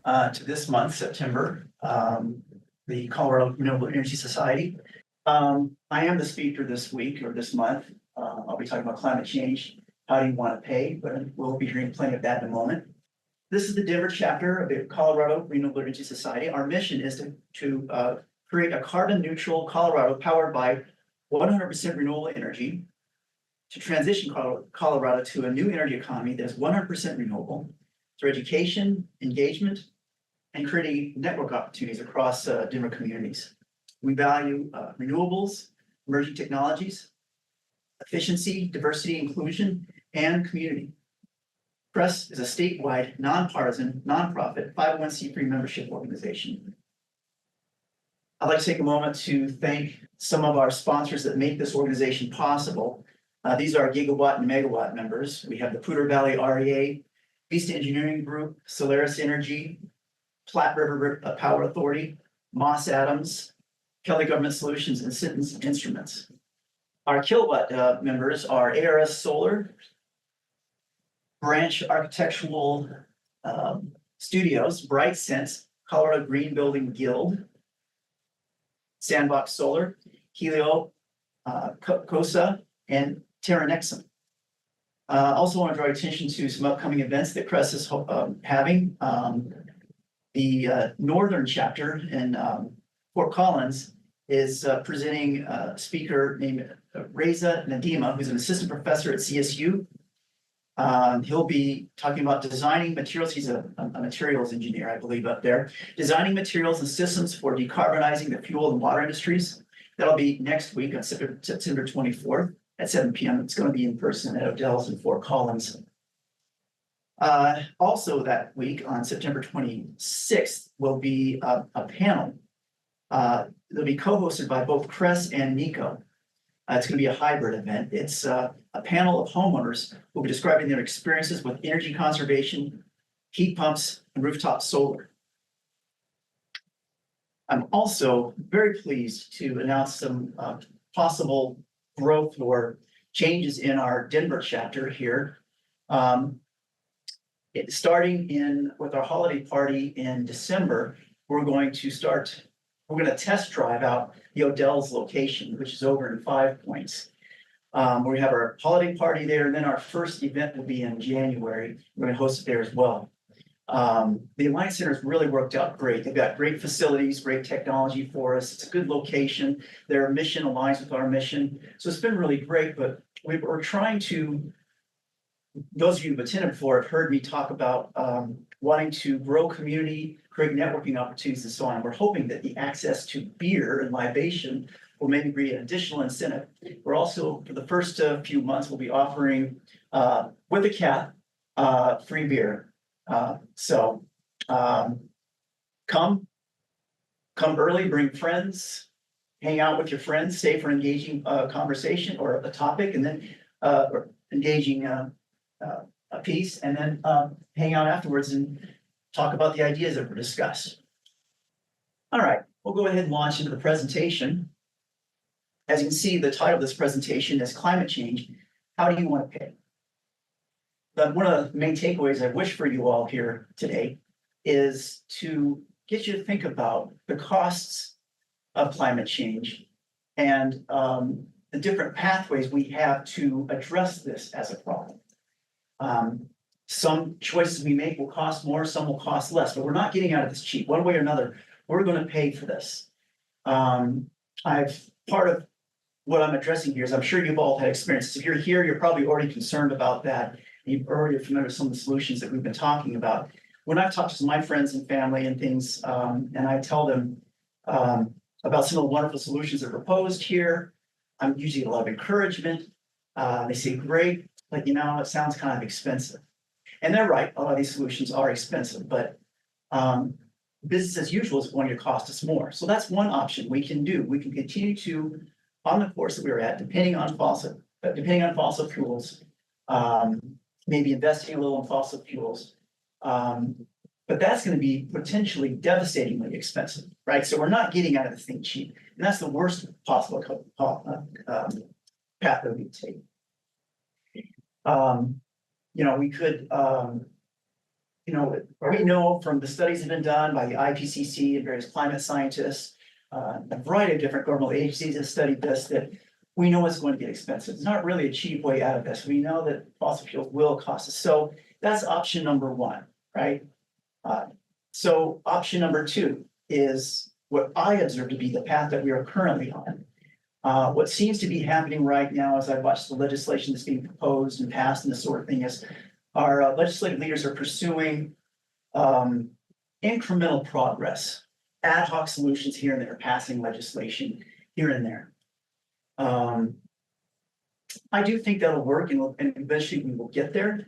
to this month, September, the Colorado Renewable Energy Society. I am the speaker this week or this month. I'll be talking about climate change. How do you want to pay? But we'll be hearing plenty of that in a moment. This is the Denver chapter of the Colorado Renewable Energy Society. Our mission is to create a carbon neutral Colorado powered by 100% renewable energy, to transition Colorado to a new energy economy that is 100% renewable through education, engagement, and creating network opportunities across Denver communities. We value renewables, emerging technologies, efficiency, diversity, inclusion, and community. CRES is a statewide, nonpartisan, nonprofit 501c3 membership organization. I'd like to take a moment to thank some of our sponsors that make this organization possible. These are gigawatt and megawatt members. We have the Poudre Valley REA, Vista Engineering Group, Solaris Energy, Platte River Power Authority, Moss Adams, Kelly Government Solutions, and Siddons Instruments. Our kilowatt members are ARS Solar, Branch Architectural Studios, Bright Sense, Colorado Green Building Guild, Sandbox Solar, Helio, COSA, and Terranexum. Also want to draw attention to some upcoming events that CRES is having. The Northern chapter in Fort Collins is presenting a speaker named Reza Nadima, who's an assistant professor at CSU. He'll be talking about designing materials. He's a materials engineer, I believe, up there. Designing materials and systems for decarbonizing the fuel and water industries. That'll be next week on September 24th at 7 p.m. It's going to be in person at Odell's in Fort Collins. Also that week on September 26th will be a panel. It'll be co-hosted by both CRES and NECO. It's going to be a hybrid event. It's a panel of homeowners who will be describing their experiences with energy conservation, heat pumps, and rooftop solar. I'm also very pleased to announce some possible growth or changes in our Denver chapter here. Starting with our holiday party in December, we're going to test drive out the Odell's location, which is over in 5 Points. We have our holiday party there, and then our first event will be in January. We're going to host it there as well. The Alliance Center has really worked out great. They've got great facilities, great technology for us. It's a good location. Their mission aligns with our mission. So it's been really great, but we're trying to, those of you who've attended before have heard me talk about wanting to grow community, create networking opportunities and so on. We're hoping that the access to beer and libation will maybe be an additional incentive. We're also, for the first few months, we'll be offering with a cap free beer. Come early, bring friends, hang out with your friends, stay for engaging conversation or a topic, and then or engaging a piece, and then hang out afterwards and talk about the ideas that were discussed. All right, we'll go ahead and launch into the presentation. As you can see, the title of this presentation is Climate Change. How do you want to pay? One of the main takeaways I wish for you all here today is to get you to think about the costs of climate change and the different pathways we have to address this as a problem. Some choices we make will cost more, some will cost less, but we're not getting out of this cheap. One way or another, we're going to pay for this. Part of what I'm addressing here is I'm sure you've all had experiences. If you're here, you're probably already concerned about that. You've already familiar with some of the solutions that we've been talking about. When I've talked to some of my friends and family and things, and I tell them about some of the wonderful solutions that are proposed here, I'm usually a lot of encouragement. They say, great, but it sounds kind of expensive. And they're right, a lot of these solutions are expensive, but business as usual is going to cost us more. So that's one option we can do. We can continue to, on the course that we were at, depending on fossil fuels, maybe investing a little in fossil fuels. But that's going to be potentially devastatingly expensive, right? So we're not getting out of this thing cheap. And that's the worst possible path that we take. We could we know from the studies that have been done by the IPCC and various climate scientists, a variety of different governmental agencies have studied this, that we know it's going to get expensive. It's not really a cheap way out of this. We know that fossil fuels will cost us. So that's option number one, right? So option number two is what I observe to be the path that we are currently on. What seems to be happening right now, as I watch the legislation that's being proposed and passed and this sort of thing, is our legislative leaders are pursuing incremental progress, ad hoc solutions here and there, passing legislation here and there. I do think that'll work, and eventually we will get there.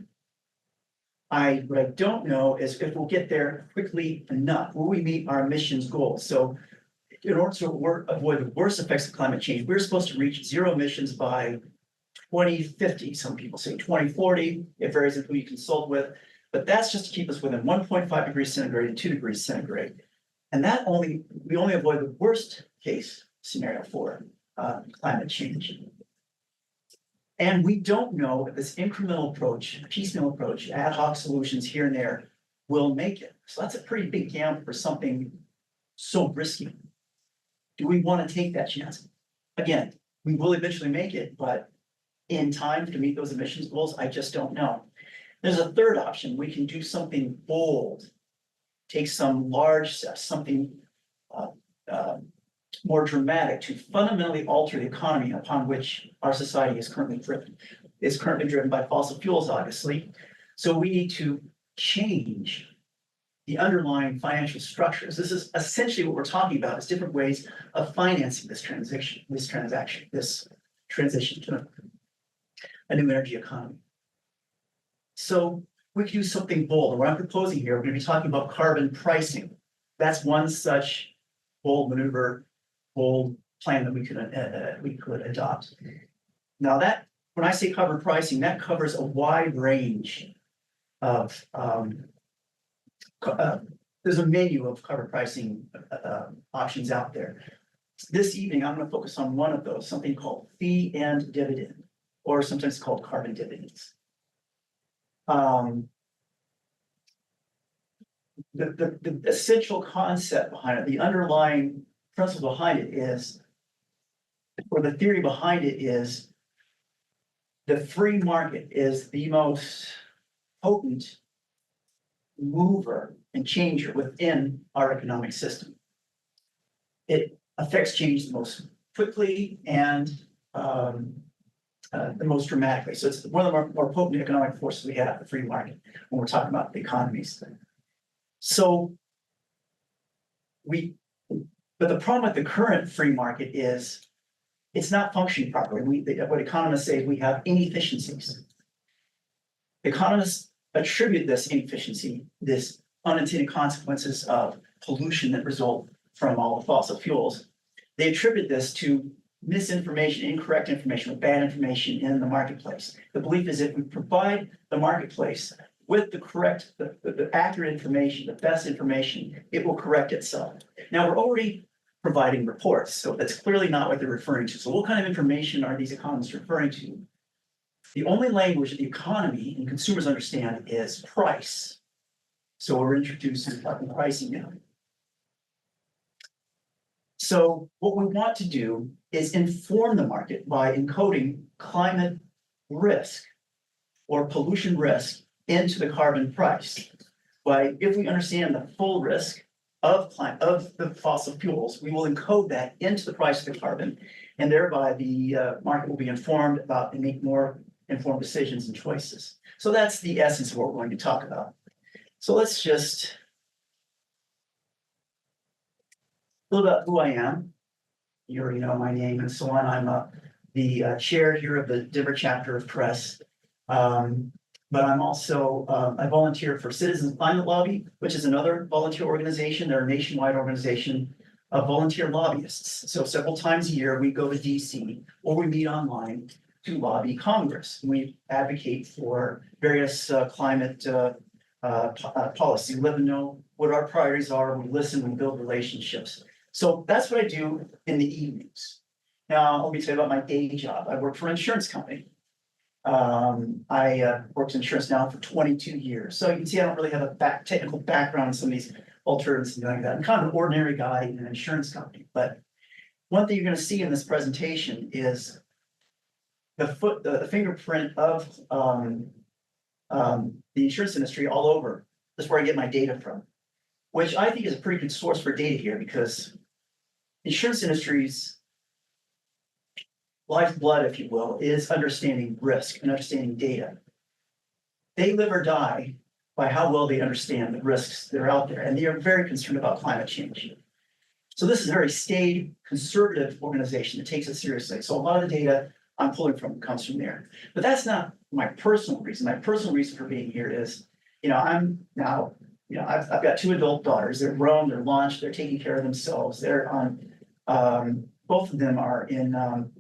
What I don't know is if we'll get there quickly enough. Will we meet our emissions goals? So in order to avoid the worst effects of climate change, we're supposed to reach zero emissions by 2050. Some people say 2040. It varies with who you consult with, but that's just to keep us within 1.5 degrees centigrade and 2 degrees centigrade. And we only avoid the worst case scenario for climate change. And we don't know if this incremental approach, piecemeal approach, ad hoc solutions here and there will make it. So that's a pretty big gamble for something so risky. Do we want to take that chance? Again, we will eventually make it, but in time to meet those emissions goals, I just don't know. There's a third option. We can do something bold, take some large steps, something more dramatic to fundamentally alter the economy upon which our society is currently driven. It's currently driven by fossil fuels, obviously. So we need to change the underlying financial structures. This is essentially what we're talking about, is different ways of financing this transition to a new energy economy. So we can do something bold. And what I'm proposing here, we're going to be talking about carbon pricing. That's one such bold maneuver, bold plan that we could adopt. Now that, when I say carbon pricing, that covers a wide range of, there's a menu of carbon pricing options out there. This evening, I'm going to focus on one of those, something called fee and dividend, or sometimes called carbon dividends. The essential concept behind it, the underlying principle behind it is, or the theory behind it is, the free market is the most potent mover and changer within our economic system. It affects change the most quickly and the most dramatically. So it's one of the more potent economic forces we have, the free market, when we're talking about the economies. So but the problem with the current free market is it's not functioning properly. What economists say is we have inefficiencies. Economists attribute this inefficiency, this unintended consequences of pollution that result from all the fossil fuels. They attribute this to misinformation, incorrect information, or bad information in the marketplace. The belief is if we provide the marketplace with the correct, the accurate information, the best information, it will correct itself. Now, we're already providing reports, so that's clearly not what they're referring to. So what kind of information are these economists referring to? The only language that the economy and consumers understand is price. So we're introducing pricing now. So what we want to do is inform the market by encoding climate risk or pollution risk into the carbon price. If we understand the full risk of the fossil fuels, we will encode that into the price of the carbon, and thereby the market will be informed about and make more informed decisions and choices. So that's the essence of what we're going to talk about. So let's just a little about who I am. You already know my name and so on. I'm the chair here of the Denver chapter of CRES. But I'm also, I volunteer for Citizens Climate Lobby, which is another volunteer organization. They're a nationwide organization of volunteer lobbyists. So several times a year, we go to DC or we meet online to lobby Congress. We advocate for various climate policy. We let them know what our priorities are. We listen, we build relationships. So that's what I do in the evenings. Now, let me tell you about my day job. I work for an insurance company. I worked in insurance now for 22 years. So you can see I don't really have a technical background in some of these alternatives and like that. I'm kind of an ordinary guy in an insurance company. But one thing you're going to see in this presentation is the fingerprint of the insurance industry all over. That's where I get my data from, which I think is a pretty good source for data here because insurance industry's lifeblood, if you will, is understanding risk and understanding data. They live or die by how well they understand the risks that are out there, and they are very concerned about climate change. So this is a very staid, conservative organization that takes it seriously. So a lot of the data I'm pulling from comes from there. But that's not my personal reason. My personal reason for being here is, I'm now, I've got 2 adult daughters. They're grown, they're launched, they're taking care of themselves. They're on, both of them are in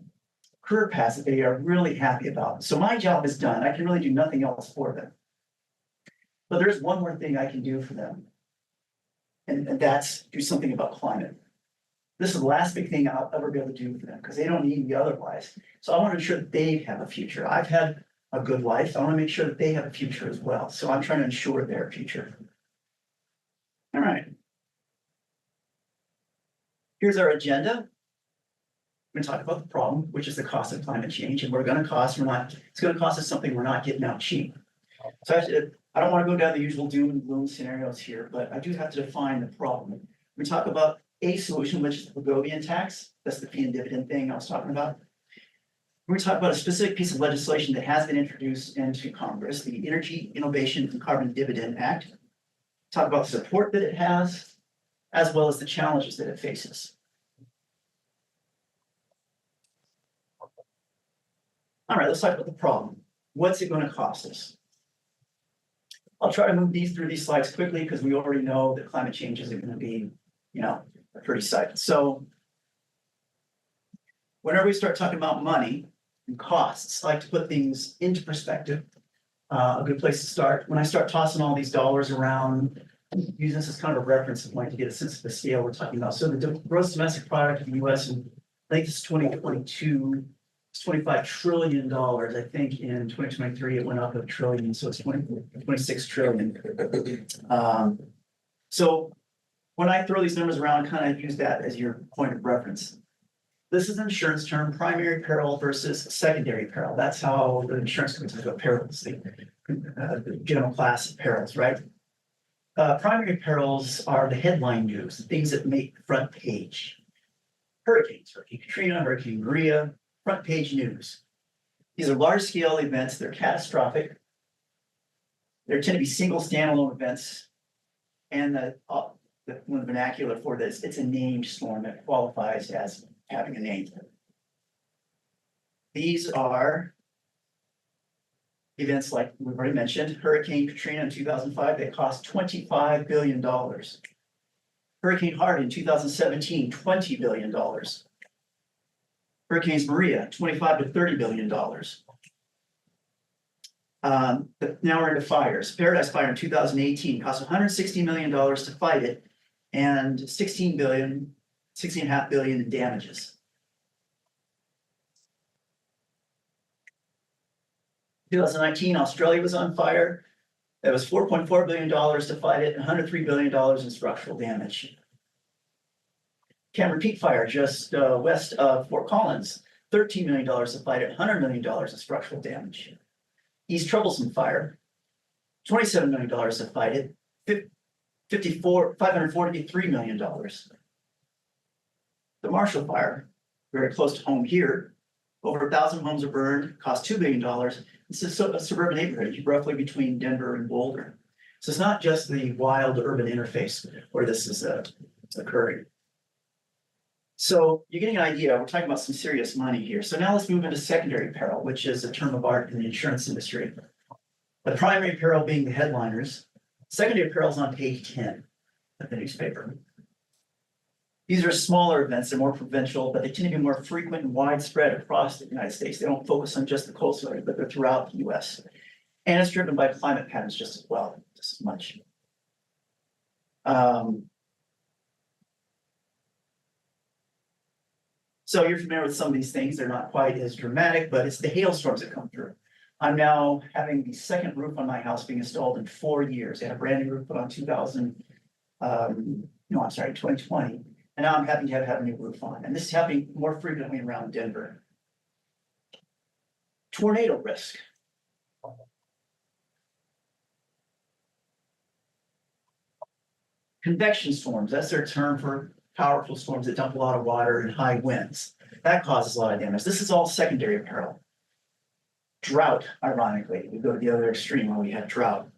career paths that they are really happy about. So my job is done. I can really do nothing else for them. But there's one more thing I can do for them. And that's do something about climate. This is the last big thing I'll ever be able to do for them because they don't need me otherwise. So I want to ensure that they have a future. I've had a good life. I want to make sure that they have a future as well. So I'm trying to ensure their future. All right. Here's our agenda. We're going to talk about the problem, which is the cost of climate change. And it's going to cost us something we're not getting out cheap. So I don't want to go down the usual doom and gloom scenarios here, but I do have to define the problem. We talk about a solution, which is the Bogovian tax. That's the fee and dividend thing I was talking about. We're talking about a specific piece of legislation that has been introduced into Congress, the Energy Innovation and Carbon Dividend Act. Talk about the support that it has, as well as the challenges that it faces. All right, let's talk about the problem. What's it going to cost us? I'll try to move through these slides quickly because we already know that climate change isn't going to be, a pretty sight. So whenever we start talking about money and costs, I like to put things into perspective. A good place to start. When I start tossing all these dollars around, using this as kind of a reference point to get a sense of the scale we're talking about. So the gross domestic product of the U.S. and I think this is 2022. It's $25 trillion. I think in 2023 it went up $1 trillion, so it's 26 trillion. So when I throw these numbers around, kind of use that as your point of reference. This is an insurance term, primary peril versus secondary peril. That's how the insurance companies talk about perils, the general class of perils, right? Primary perils are the headline news, the things that make the front page. Hurricanes, Hurricane Katrina, Hurricane Maria, front page news. These are large scale events. They're catastrophic. They tend to be single standalone events. And the vernacular for this, it's a named storm that qualifies as having a name. These are events like we've already mentioned, Hurricane Katrina in 2005, that cost $25 billion. Hurricane Harvey in 2017, $20 billion. Hurricanes Maria, $25 to $30 billion. But now we're into fires. Paradise Fire in 2018 cost $160 million to fight it, and $16.5 billion in damages. 2019, Australia was on fire. That was $4.4 billion to fight it, and $103 billion in structural damage. Cameron Peak Fire, just west of Fort Collins, $13 million to fight it, $100 million in structural damage. East Troublesome Fire, $27 million to fight it, $543 million. The Marshall Fire, very close to home here, over 1,000 homes are burned, cost $2 billion. This is a suburban neighborhood, roughly between Denver and Boulder. So it's not just the wild urban interface where this is occurring. So you're getting an idea, we're talking about some serious money here. So now let's move into secondary peril, which is a term of art in the insurance industry. The primary peril being the headliners. Secondary peril is on page 10 of the newspaper. These are smaller events, they're more provincial, but they tend to be more frequent and widespread across the United States. They don't focus on just the coastal area, but they're throughout the US. And it's driven by climate patterns just as well, just as much. So you're familiar with some of these things. They're not quite as dramatic, but it's the hailstorms that come through. I'm now having the second roof on my house being installed in 4 years. I had a brand new roof put on 2020. And now I'm having to have a new roof on. And this is happening more frequently around Denver. Tornado risk. Convection storms, that's their term for powerful storms that dump a lot of water and high winds. That causes a lot of damage. This is all secondary peril. Drought, ironically, we go to the other extreme where we have drought.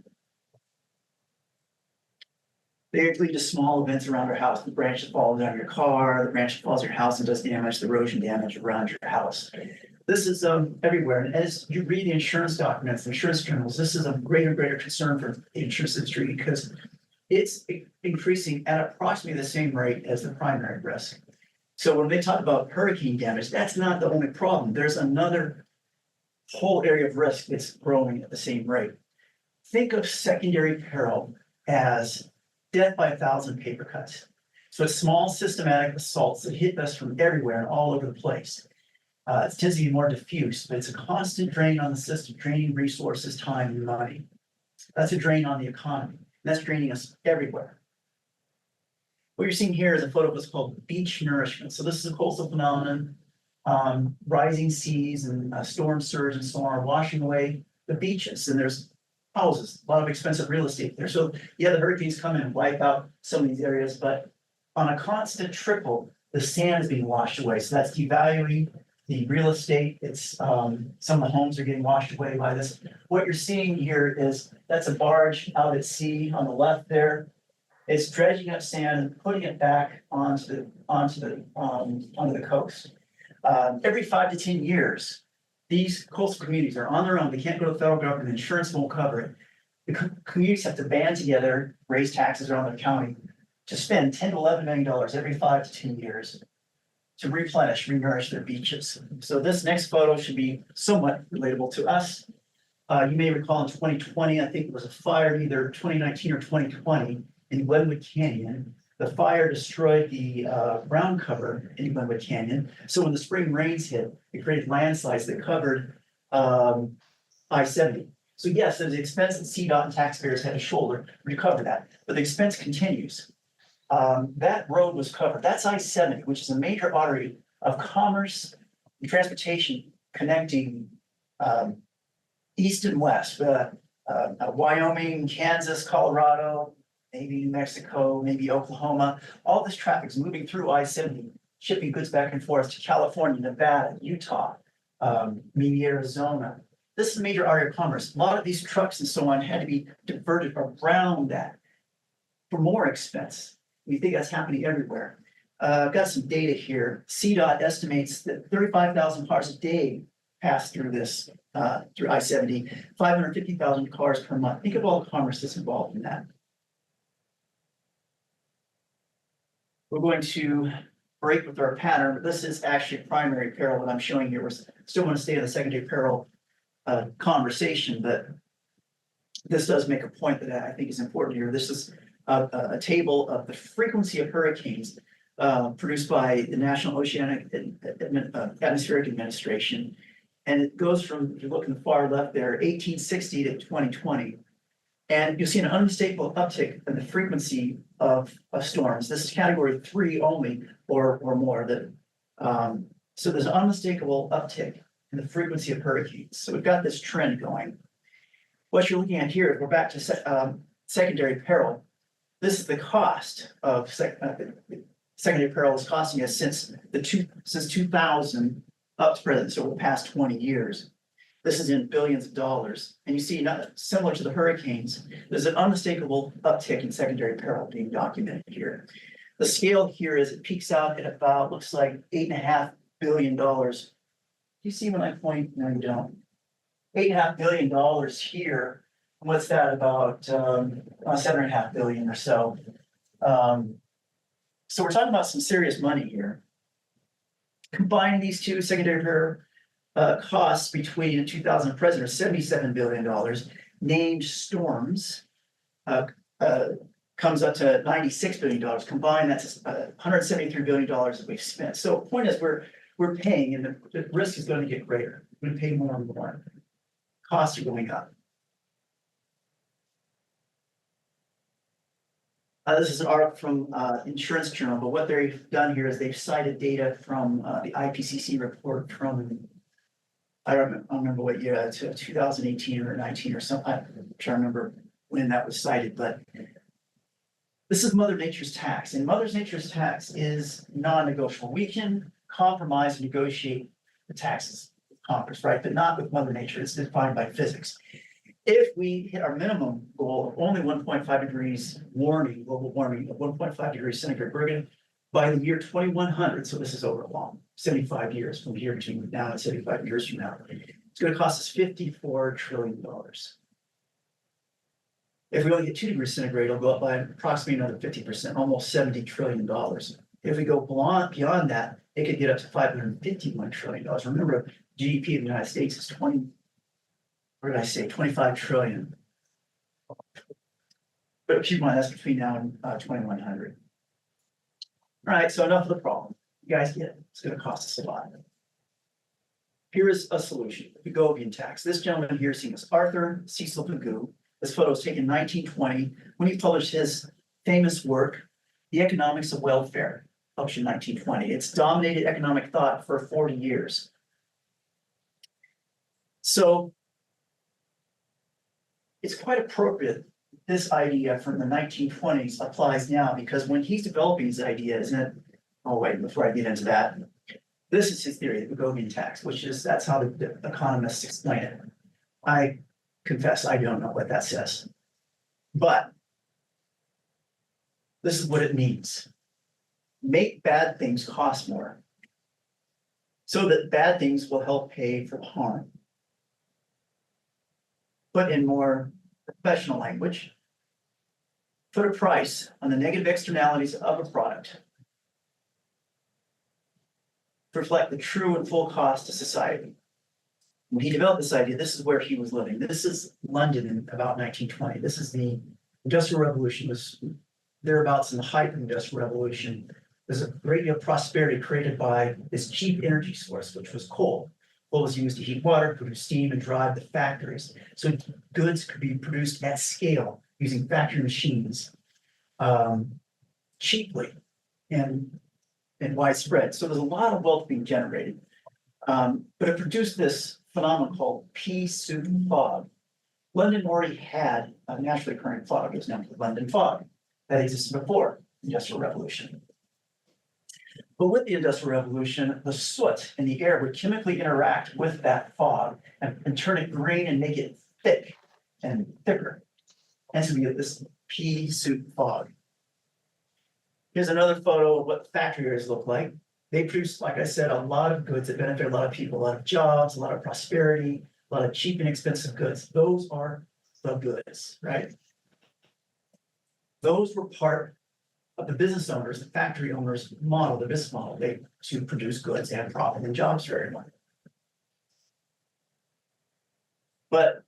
They lead to small events around your house. The branch that falls on your car, the branch that falls on your house and does damage, the erosion damage around your house. This is everywhere. And as you read the insurance documents, the insurance journals, this is a greater and greater concern for the insurance industry because it's increasing at approximately the same rate as the primary risk. So when they talk about hurricane damage, that's not the only problem. There's another whole area of risk that's growing at the same rate. Think of secondary peril as death by 1,000 paper cuts. So it's small systematic assaults that hit us from everywhere and all over the place. It tends to be more diffuse, but it's a constant drain on the system, draining resources, time, and money. That's a drain on the economy. That's draining us everywhere. What you're seeing here is a photo of what's called beach nourishment. So this is a coastal phenomenon. Rising seas and storm surge and so on are washing away the beaches, and there's houses, a lot of expensive real estate there. So yeah, the hurricanes come in and wipe out some of these areas, but on a constant trickle, the sand is being washed away. So that's devaluing the real estate. It's some of the homes are getting washed away by this. What you're seeing here is that's a barge out at sea on the left there. It's dredging up sand and putting it back onto the coast. Every 5 to 10 years, these coastal communities are on their own. They can't go to the federal government. Insurance won't cover it. The communities have to band together, raise taxes around their county to spend $10 to $11 million every 5 to 10 years to replenish, renourish their beaches. So this next photo should be somewhat relatable to us. You may recall in 2020, I think it was a fire, either 2019 or 2020 in Glenwood Canyon. The fire destroyed the ground cover in Glenwood Canyon. So when the spring rains hit, it created landslides that covered I-70. So yes, there's the expense that CDOT and taxpayers had to shoulder to recover that, but the expense continues. That road was covered. That's I-70, which is a major artery of commerce and transportation connecting east and west, Wyoming, Kansas, Colorado, maybe New Mexico, maybe Oklahoma. All this traffic is moving through I-70, shipping goods back and forth to California, Nevada, Utah, maybe Arizona. This is a major area of commerce. A lot of these trucks and so on had to be diverted around that for more expense. We think that's happening everywhere. I've got some data here. CDOT estimates that 35,000 cars a day pass through this, through I-70, 550,000 cars per month. Think of all the commerce that's involved in that. We're going to break with our pattern, but this is actually primary peril that I'm showing here. We're still going to stay in the secondary peril conversation, but this does make a point that I think is important here. This is a table of the frequency of hurricanes produced by the National Oceanic Atmospheric Administration. And it goes from, if you look in the far left there, 1860 to 2020. And you'll see an unmistakable uptick in the frequency of storms. This is category 3 only or more. So there's an unmistakable uptick in the frequency of hurricanes. So we've got this trend going. What you're looking at here, we're back to secondary peril. This is the cost of secondary peril is costing us since 2000 up to present, so over the past 20 years. This is in billions of dollars. And you see, similar to the hurricanes, there's an unmistakable uptick in secondary peril being documented here. The scale here is it peaks out at about, looks like $8.5 billion. Do you see when I point? No, you don't. $8.5 billion here. What's that, about $7.5 billion or so. So we're talking about some serious money here. Combining these two secondary peril costs between 2000 and present are $77 billion. Named storms comes up to $96 billion. Combined, that's $173 billion that we've spent. So the point is we're paying, and the risk is going to get greater. We're going to pay more and more. costs are going up. This is an article from Insurance Journal, but what they've done here is they've cited data from the IPCC report from, I don't remember what year, 2018 or 19 or something. I'm trying to remember when that was cited, but this is Mother Nature's tax, and Mother Nature's tax is non-negotiable. We can compromise and negotiate the taxes with Congress, right? But not with Mother Nature. It's defined by physics. If we hit our minimum goal of only 1.5 degrees warming, global warming of 1.5 degrees centigrade, we're going to, by the year 2100, so this is over a long 75 years from here to now and 75 years from now, it's going to cost us $54 trillion. If we only get 2 degrees centigrade, it'll go up by approximately another 50%, almost $70 trillion. If we go beyond that, it could get up to $551 trillion. Remember, GDP of the United States is 25 trillion. But keep in mind, that's between now and 2100. All right, so enough of the problem. You guys get it. It's going to cost us a lot. Here is a solution, the Pagovian tax. This gentleman here is seen as Arthur Cecil Pigou. This photo was taken in 1920 when he published his famous work, The Economics of Welfare, published in 1920. It's dominated economic thought for 40 years. So it's quite appropriate this idea from the 1920s applies now, because when he's developing his idea, isn't it? Oh, wait, before I get into that, this is his theory, the Pagovian tax, which is, that's how the economists explain it. I confess, I don't know what that says, but this is what it means. Make bad things cost more so that bad things will help pay for harm. But in more professional language, put a price on the negative externalities of a product to reflect the true and full cost to society. When he developed this idea, this is where he was living. This is London in about 1920. This is the Industrial Revolution, was thereabouts in the height of the Industrial Revolution. There's a great deal of prosperity created by this cheap energy source, which was coal. Coal was used to heat water, produce steam, and drive the factories. So goods could be produced at scale using factory machines cheaply and widespread. So there's a lot of wealth being generated. But it produced this phenomenon called pea soup fog. London already had a naturally occurring fog. It was known as London fog. That existed before the Industrial Revolution. But with the Industrial Revolution, the soot in the air would chemically interact with that fog and turn it green and make it thick and thicker. And so we get this pea soup fog. Here's another photo of what factory areas look like. They produce, like I said, a lot of goods that benefit a lot of people, a lot of jobs, a lot of prosperity, a lot of cheap and expensive goods. Those are the goods, right? Those were part of the business owners, the factory owners model, the business model, they to produce goods and profit and jobs for everyone. But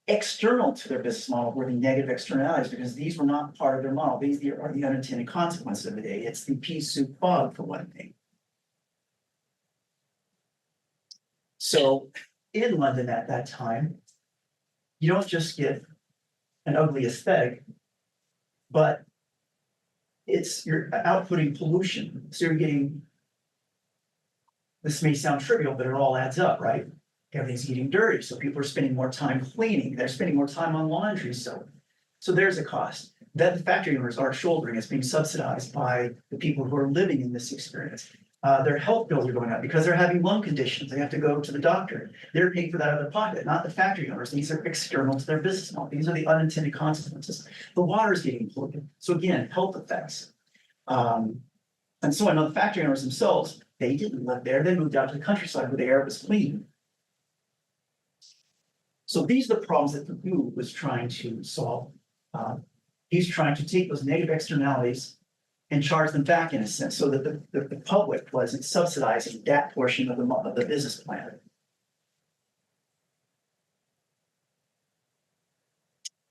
external to their business model were the negative externalities, because these were not part of their model. These are the unintended consequences of the day. It's the pea soup fog, for one thing. So in London at that time, you don't just get an ugly aesthetic, but you're outputting pollution. So you're getting, this may sound trivial, but it all adds up, right? Everything's getting dirty. So people are spending more time cleaning. They're spending more time on laundry. So there's a cost that the factory owners are shouldering. It's being subsidized by the people who are living in this experience. Their health bills are going up because they're having lung conditions. They have to go to the doctor. They're paying for that out of their pocket, not the factory owners. These are external to their business model. These are the unintended consequences. The water is getting polluted. So again, health effects. And so I know the factory owners themselves, they didn't live there. They moved out to the countryside where the air was clean. So these are the problems that Pigou was trying to solve. He's trying to take those negative externalities and charge them back, in a sense, so that the public wasn't subsidizing that portion of the business plan.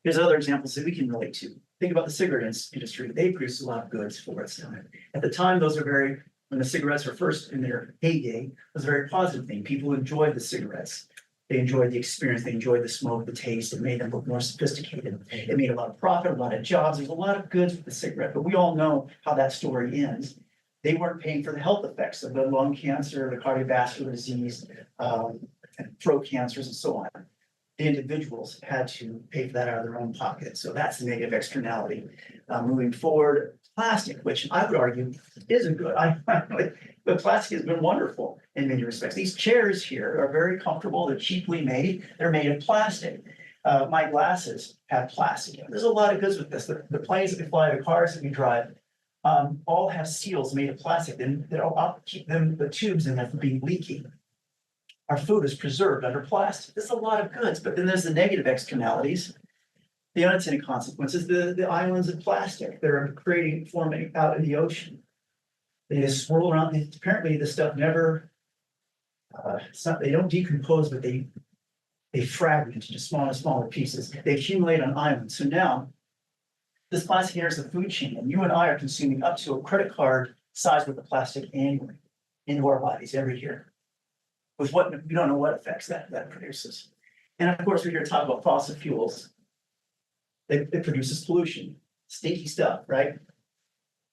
Here's other examples that we can relate to. Think about the cigarette industry. They produce a lot of goods for its time. At the time, when the cigarettes were first in their heyday, it was a very positive thing. People enjoyed the cigarettes. They enjoyed the experience, they enjoyed the smoke, the taste, it made them look more sophisticated. It made a lot of profit, a lot of jobs, there's a lot of goods with the cigarette, but we all know how that story ends. They weren't paying for the health effects of the lung cancer, the cardiovascular disease, and throat cancers and so on. The individuals had to pay for that out of their own pocket. So that's the negative externality. Moving forward, plastic, which I would argue isn't good. But plastic has been wonderful in many respects. These chairs here are very comfortable. They're cheaply made. They're made of plastic. My glasses have plastic. There's a lot of goods with this. The planes that we fly, the cars that we drive, all have seals made of plastic. And they'll keep the tubes in there from being leaky. Our food is preserved under plastic. There's a lot of goods, but then there's the negative externalities, the unintended consequences, the islands of plastic that are forming out in the ocean. They just swirl around. Apparently, this stuff never, they don't decompose, but they fragment into smaller and smaller pieces. They accumulate on islands. So now, this plastic enters the food chain, and you and I are consuming up to a credit card size worth of plastic annually into our bodies every year. With what we don't know what effects that produces. And of course, we're here to talk about fossil fuels. It produces pollution, stinky stuff, right?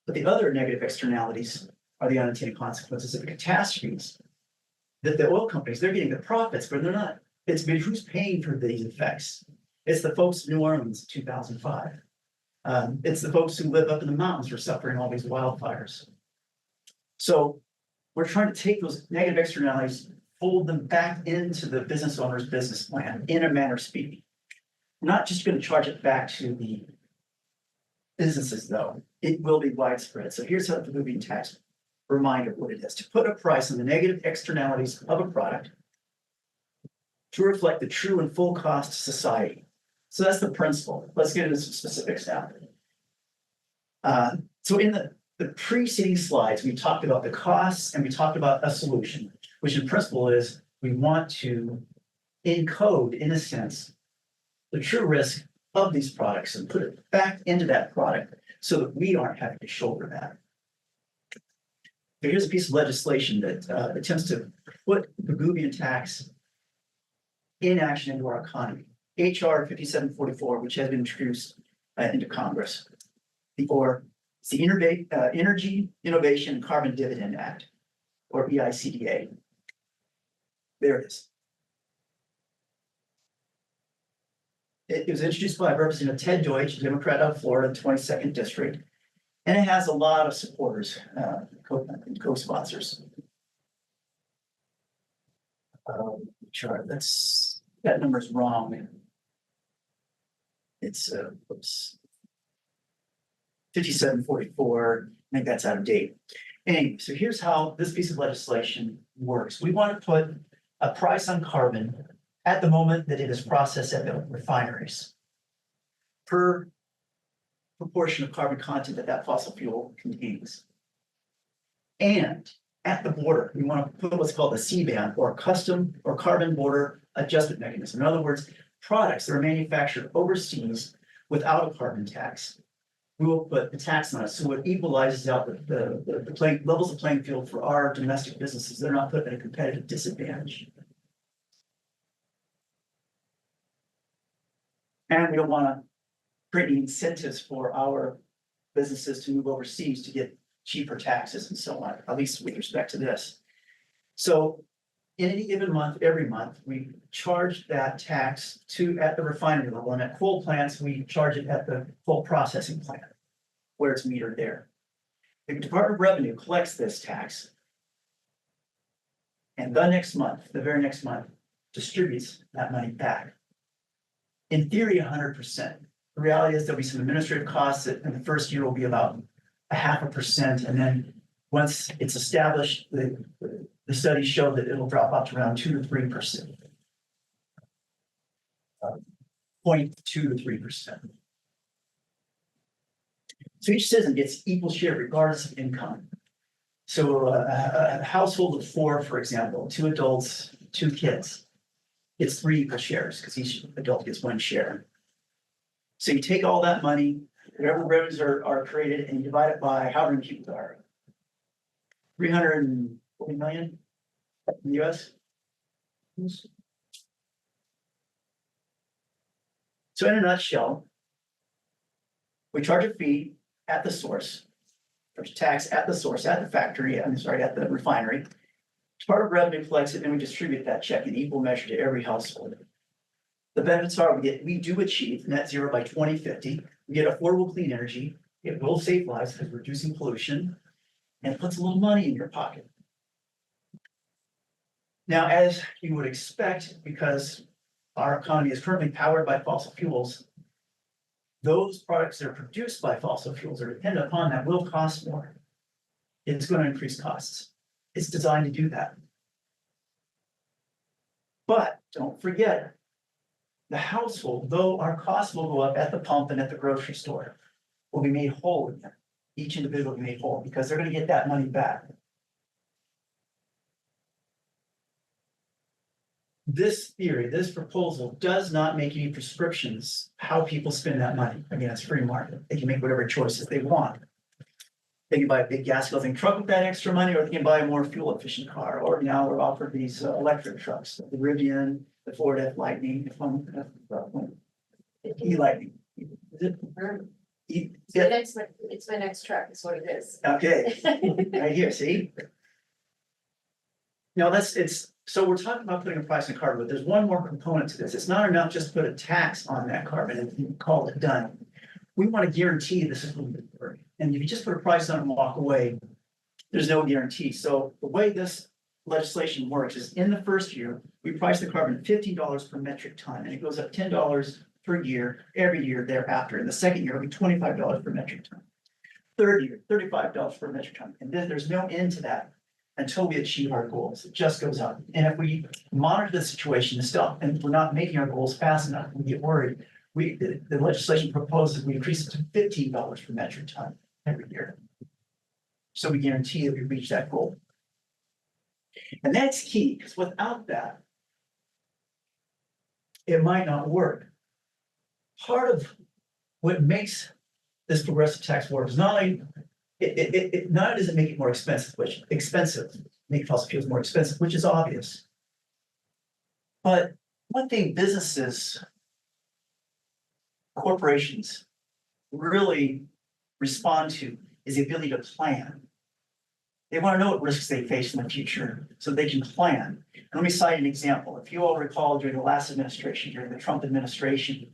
But the other negative externalities are the unintended consequences of the catastrophes. That the oil companies, they're getting the profits, but they're not. Who's paying for these effects? It's the folks in New Orleans in 2005. It's the folks who live up in the mountains who are suffering all these wildfires. So we're trying to take those negative externalities, fold them back into the business owner's business plan in a manner of speaking. We're not just going to charge it back to the businesses, though. It will be widespread. So here's how the moving tax reminder of what it is: to put a price on the negative externalities of a product to reflect the true and full cost to society. So that's the principle. Let's get into some specifics now. So in the preceding slides, we talked about the costs and we talked about a solution, which in principle is we want to encode, in a sense, the true risk of these products and put it back into that product so that we aren't having to shoulder that. So here's a piece of legislation that attempts to put the Gubian tax in action into our economy. HR 5744, which has been introduced into Congress. It's the Energy Innovation and Carbon Dividend Act, or EICDA. There it is. It was introduced by Representative Ted Deutsch, a Democrat out of Florida, 22nd District, and it has a lot of supporters, co-sponsors. Chart. That number's wrong. It's 5744. I think that's out of date. Anyway, so here's how this piece of legislation works. We want to put a price on carbon at the moment that it is processed at the refineries per proportion of carbon content that fossil fuel contains. And at the border, we want to put what's called a CBAM, or custom or carbon border adjustment mechanism. In other words, products that are manufactured overseas without a carbon tax, we will put a tax on it, so it equalizes out the levels of playing field for our domestic businesses. They're not put at a competitive disadvantage. And we don't want to create any incentives for our businesses to move overseas to get cheaper taxes and so on, at least with respect to this. So in any given month, every month, we charge that tax at the refinery level, and at coal plants, we charge it at the coal processing plant, where it's metered there. The Department of Revenue collects this tax, and the very next month, distributes that money back. In theory, 100%. The reality is there'll be some administrative costs that in the first year will be about 0.5%, and then once it's established, the studies show that it'll drop off to around 2 to 3%. 0.2 to 3%. So each citizen gets equal share regardless of income. So a household of 4, for example, 2 adults, 2 kids, gets 3 equal shares because each adult gets 1 share. So you take all that money, whatever revenues are created, and you divide it by however many people there are. 340 million in the US. So in a nutshell, we charge a fee at the source, there's tax at the source, at the factory, at the refinery. Part of revenue collects it and we distribute that check in equal measure to every household. The benefits are we do achieve net zero by 2050. We get affordable clean energy. It will save lives because we're reducing pollution and it puts a little money in your pocket. Now, as you would expect, because our economy is currently powered by fossil fuels, those products that are produced by fossil fuels are dependent upon that will cost more. It's going to increase costs. It's designed to do that. But don't forget, the household, though our costs will go up at the pump and at the grocery store, will be made whole again. Each individual will be made whole because they're going to get that money back. This theory, this proposal does not make any prescriptions how people spend that money. Again, it's free market. They can make whatever choices they want. They can buy a big gas guzzling truck with that extra money, or they can buy a more fuel efficient car. Or now we're offered these electric trucks, the Rivian, the Ford F-Lightning, E-Lightning. It's my next truck, is what it is. Okay, right here, see? No, so we're talking about putting a price on carbon, but there's one more component to this. It's not enough just to put a tax on that carbon and call it done. We want to guarantee this is going to work. And if you just put a price on it and walk away, there's no guarantee. So the way this legislation works is in the first year, we price the carbon $15 per metric ton, and it goes up $10 per year, every year thereafter. In the second year, it'll be $25 per metric ton. Third year, $35 per metric ton. And then there's no end to that until we achieve our goals. It just goes up. And if we monitor the situation and stuff, and we're not making our goals fast enough, we get worried. The legislation proposes we increase it to $15 per metric ton every year. So we guarantee that we reach that goal. And that's key, because without that, it might not work. Part of what makes this progressive tax work is not only not only does it make it more expensive, make fossil fuels more expensive, which is obvious. But one thing businesses, corporations really respond to is the ability to plan. They want to know what risks they face in the future so they can plan. And let me cite an example. If you all recall, during the last administration, during the Trump administration,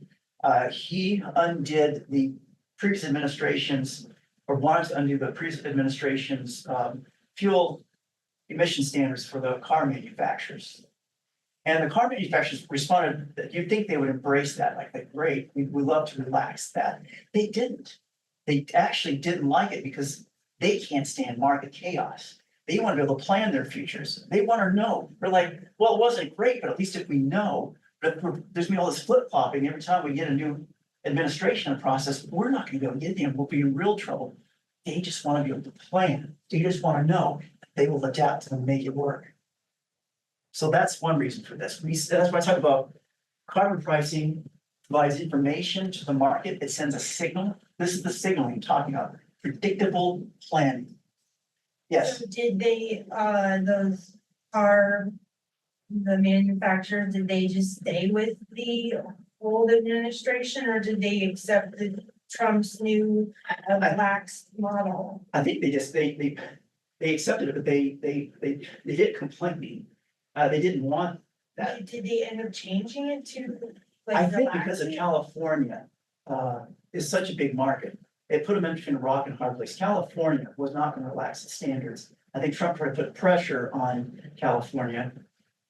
he undid the previous administration's, or wanted to undo the previous administration's fuel emission standards for the car manufacturers. And the car manufacturers responded that you'd think they would embrace that, like, great, we love to relax that. They didn't. They actually didn't like it because they can't stand market chaos. They want to be able to plan their futures. They want to know. They're like, well, it wasn't great, but at least if we know, but there's gonna be all this flip-flopping every time we get a new administration process, we're not gonna be able to get them. We'll be in real trouble. They just want to be able to plan. They just want to know that they will adapt and make it work. So that's one reason for this. That's why I talk about carbon pricing provides information to the market. It sends a signal. This is the signal I'm talking about. Predictable planning. Yes. So did they, the manufacturers, did they just stay with the old administration, or did they accept Trump's new relaxed model? I think they accepted it, but they did complain. They didn't want that. Did they end up changing it to? Like, I think because of relaxing? California is such a big market, it put them in between a rock and a hard place. California was not going to relax its standards. I think Trump tried to put pressure on California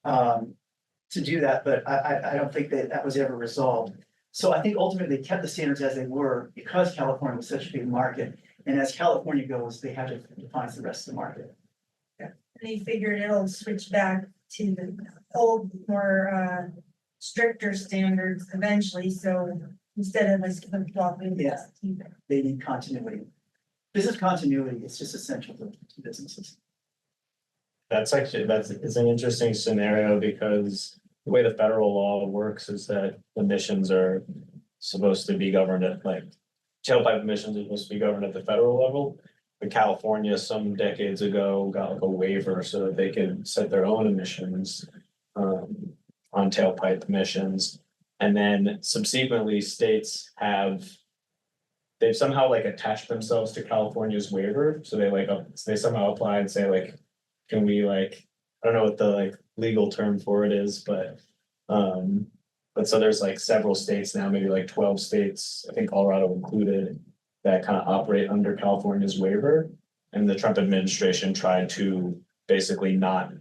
to do that, but I don't think that was ever resolved. So I think ultimately they kept the standards as they were because California was such a big market. And as California goes, they have to define the rest of the market. And they figured it'll switch back to the old, more stricter standards eventually, so instead of us flip-flopping. Yeah. They need continuity. Business continuity is just essential to businesses. It's an interesting scenario because the way the federal law works is that emissions are supposed to be governed at, like, tailpipe emissions are supposed to be governed at the federal level. But California some decades ago got like a waiver so that they could set their own emissions on tailpipe emissions. And then subsequently, states have. They've somehow like attached themselves to California's waiver, so they somehow apply and say like, can we like, I don't know what the like legal term for it is, but. But so there's like several states now, maybe like 12 states, I think Colorado included, that kind of operate under California's waiver. And the Trump administration tried to basically not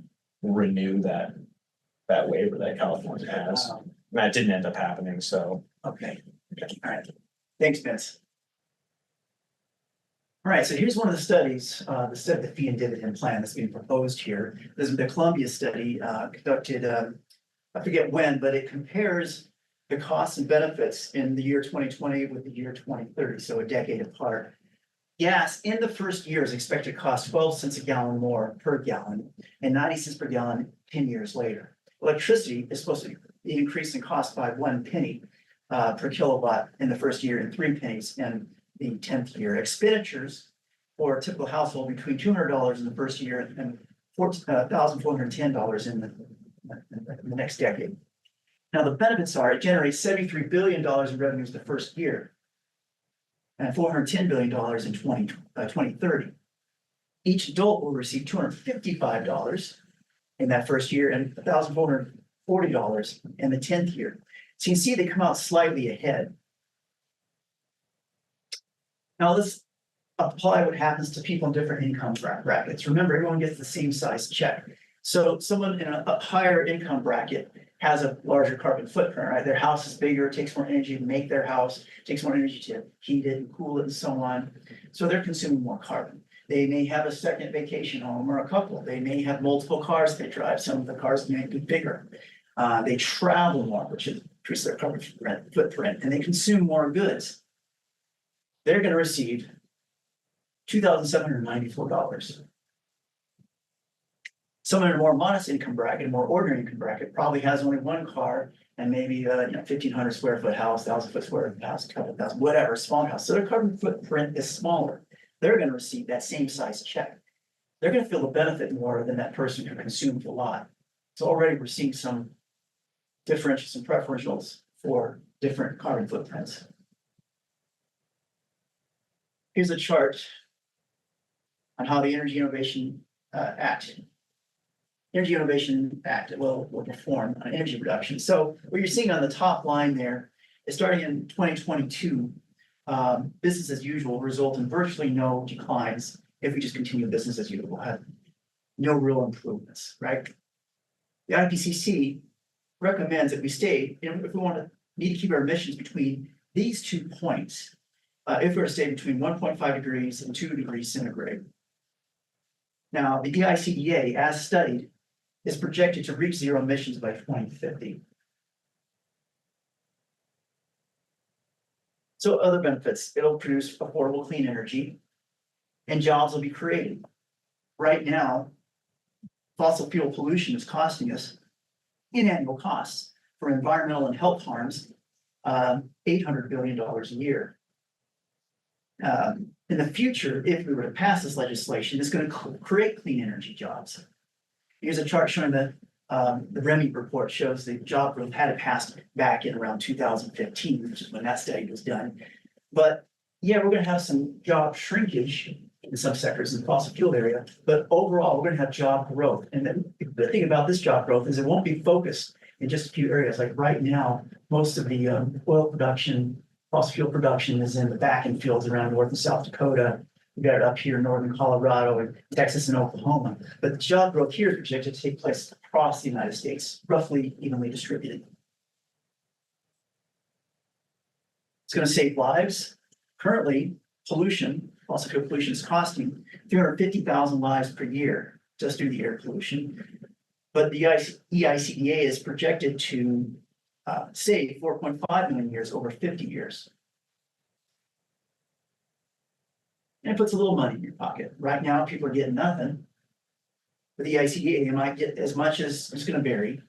renew that waiver that California has. And that didn't end up happening, so. Okay, all right. Thanks, Vince. All right, so here's one of the studies, the fee and dividend plan that's being proposed here. This is the Columbia study conducted, I forget when, but it compares the costs and benefits in the year 2020 with the year 2030, so a decade apart. Gas in the first year is expected to cost 12 cents a gallon more per gallon and 90 cents per gallon 10 years later. Electricity is supposed to be increased in cost by 1 penny per kilowatt in the first year and 3 pennies in the 10th year. Expenditures for a typical household between $200 in the first year and $1,410 in the next decade. Now, the benefits are it generates $73 billion in revenues the first year and $410 billion in 2030. Each adult will receive $255 in that first year and $1,440 in the 10th year. So you can see they come out slightly ahead. Now let's apply what happens to people in different income brackets. Remember, everyone gets the same size check. So someone in a higher income bracket has a larger carbon footprint, right? Their house is bigger, it takes more energy to make their house, it takes more energy to heat it and cool it and so on. So they're consuming more carbon. They may have a second vacation home or a couple. They may have multiple cars they drive. Some of the cars may be bigger. They travel more, which increases their carbon footprint, and they consume more goods. They're going to receive $2,794. Someone in a more modest income bracket, a more ordinary income bracket, probably has only one car and maybe 1,500 square foot house, 1,000 foot square house, a couple thousand, whatever, small house. So their carbon footprint is smaller. They're going to receive that same size check. They're going to feel the benefit more than that person who consumes a lot. So already we're seeing some differentials and preferentials for different carbon footprints. Here's a chart on how the Energy Innovation Act will perform on energy reduction. So what you're seeing on the top line there is starting in 2022, business as usual will result in virtually no declines if we just continue business as usual. We'll have no real improvements, right? The IPCC recommends that we stay, if we need to keep our emissions between these 2 points, if we're to stay between 1.5 degrees and 2 degrees centigrade. Now, the EICEA, as studied, is projected to reach zero emissions by 2050. So other benefits, it'll produce affordable clean energy and jobs will be created. Right now, fossil fuel pollution is costing us in annual costs for environmental and health harms, $800 billion a year. In the future, if we were to pass this legislation, it's going to create clean energy jobs. Here's a chart showing the REMI report shows the job growth had it passed back in around 2015, which is when that study was done. But yeah, we're going to have some job shrinkage in some sectors in the fossil fuel area, but overall, we're going to have job growth. And then the thing about this job growth is it won't be focused in just a few areas. Like right now, most of the oil production, fossil fuel production is in the back-end fields around North and South Dakota. We got it up here in northern Colorado and Texas and Oklahoma. But the job growth here is projected to take place across the United States, roughly evenly distributed. It's going to save lives. Currently, fossil fuel pollution is costing 350,000 lives per year just due to the air pollution. But the EICEA is projected to save 4.5 million years over 50 years. And it puts a little money in your pocket. Right now, people are getting nothing. With the ICEA, you might get as much as, it's going to vary,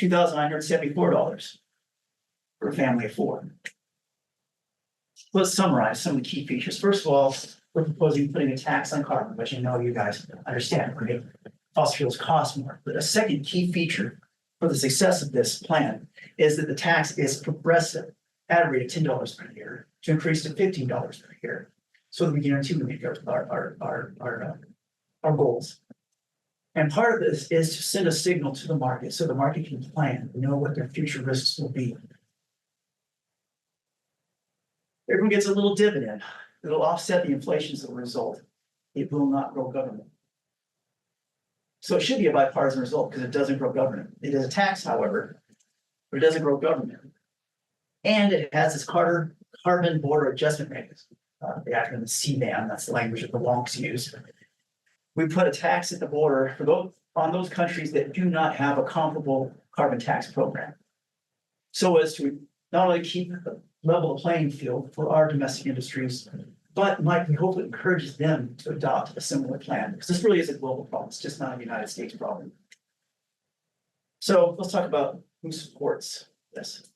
$2,974 for a family of 4. Let's summarize some of the key features. First of all, we're proposing putting a tax on carbon, which I know you guys understand, right? Fossil fuels cost more. But a second key feature for the success of this plan is that the tax is progressive at a rate of $10 per year to increase to $15 per year. So that we guarantee we meet our goals. And part of this is to send a signal to the market so the market can plan and know what their future risks will be. Everyone gets a little dividend. It'll offset the inflation as a result. It will not grow government. So it should be a bipartisan result because it doesn't grow government. It is a tax, however, but it doesn't grow government. And it has this carbon border adjustment mechanism, the acronym CBAM, that's the language that the wonks use. We put a tax at the border for on those countries that do not have a comparable carbon tax program. So as to not only keep the level playing field for our domestic industries, but we hope it encourages them to adopt a similar plan, because this really is a global problem. It's just not a United States problem. So let's talk about who supports this.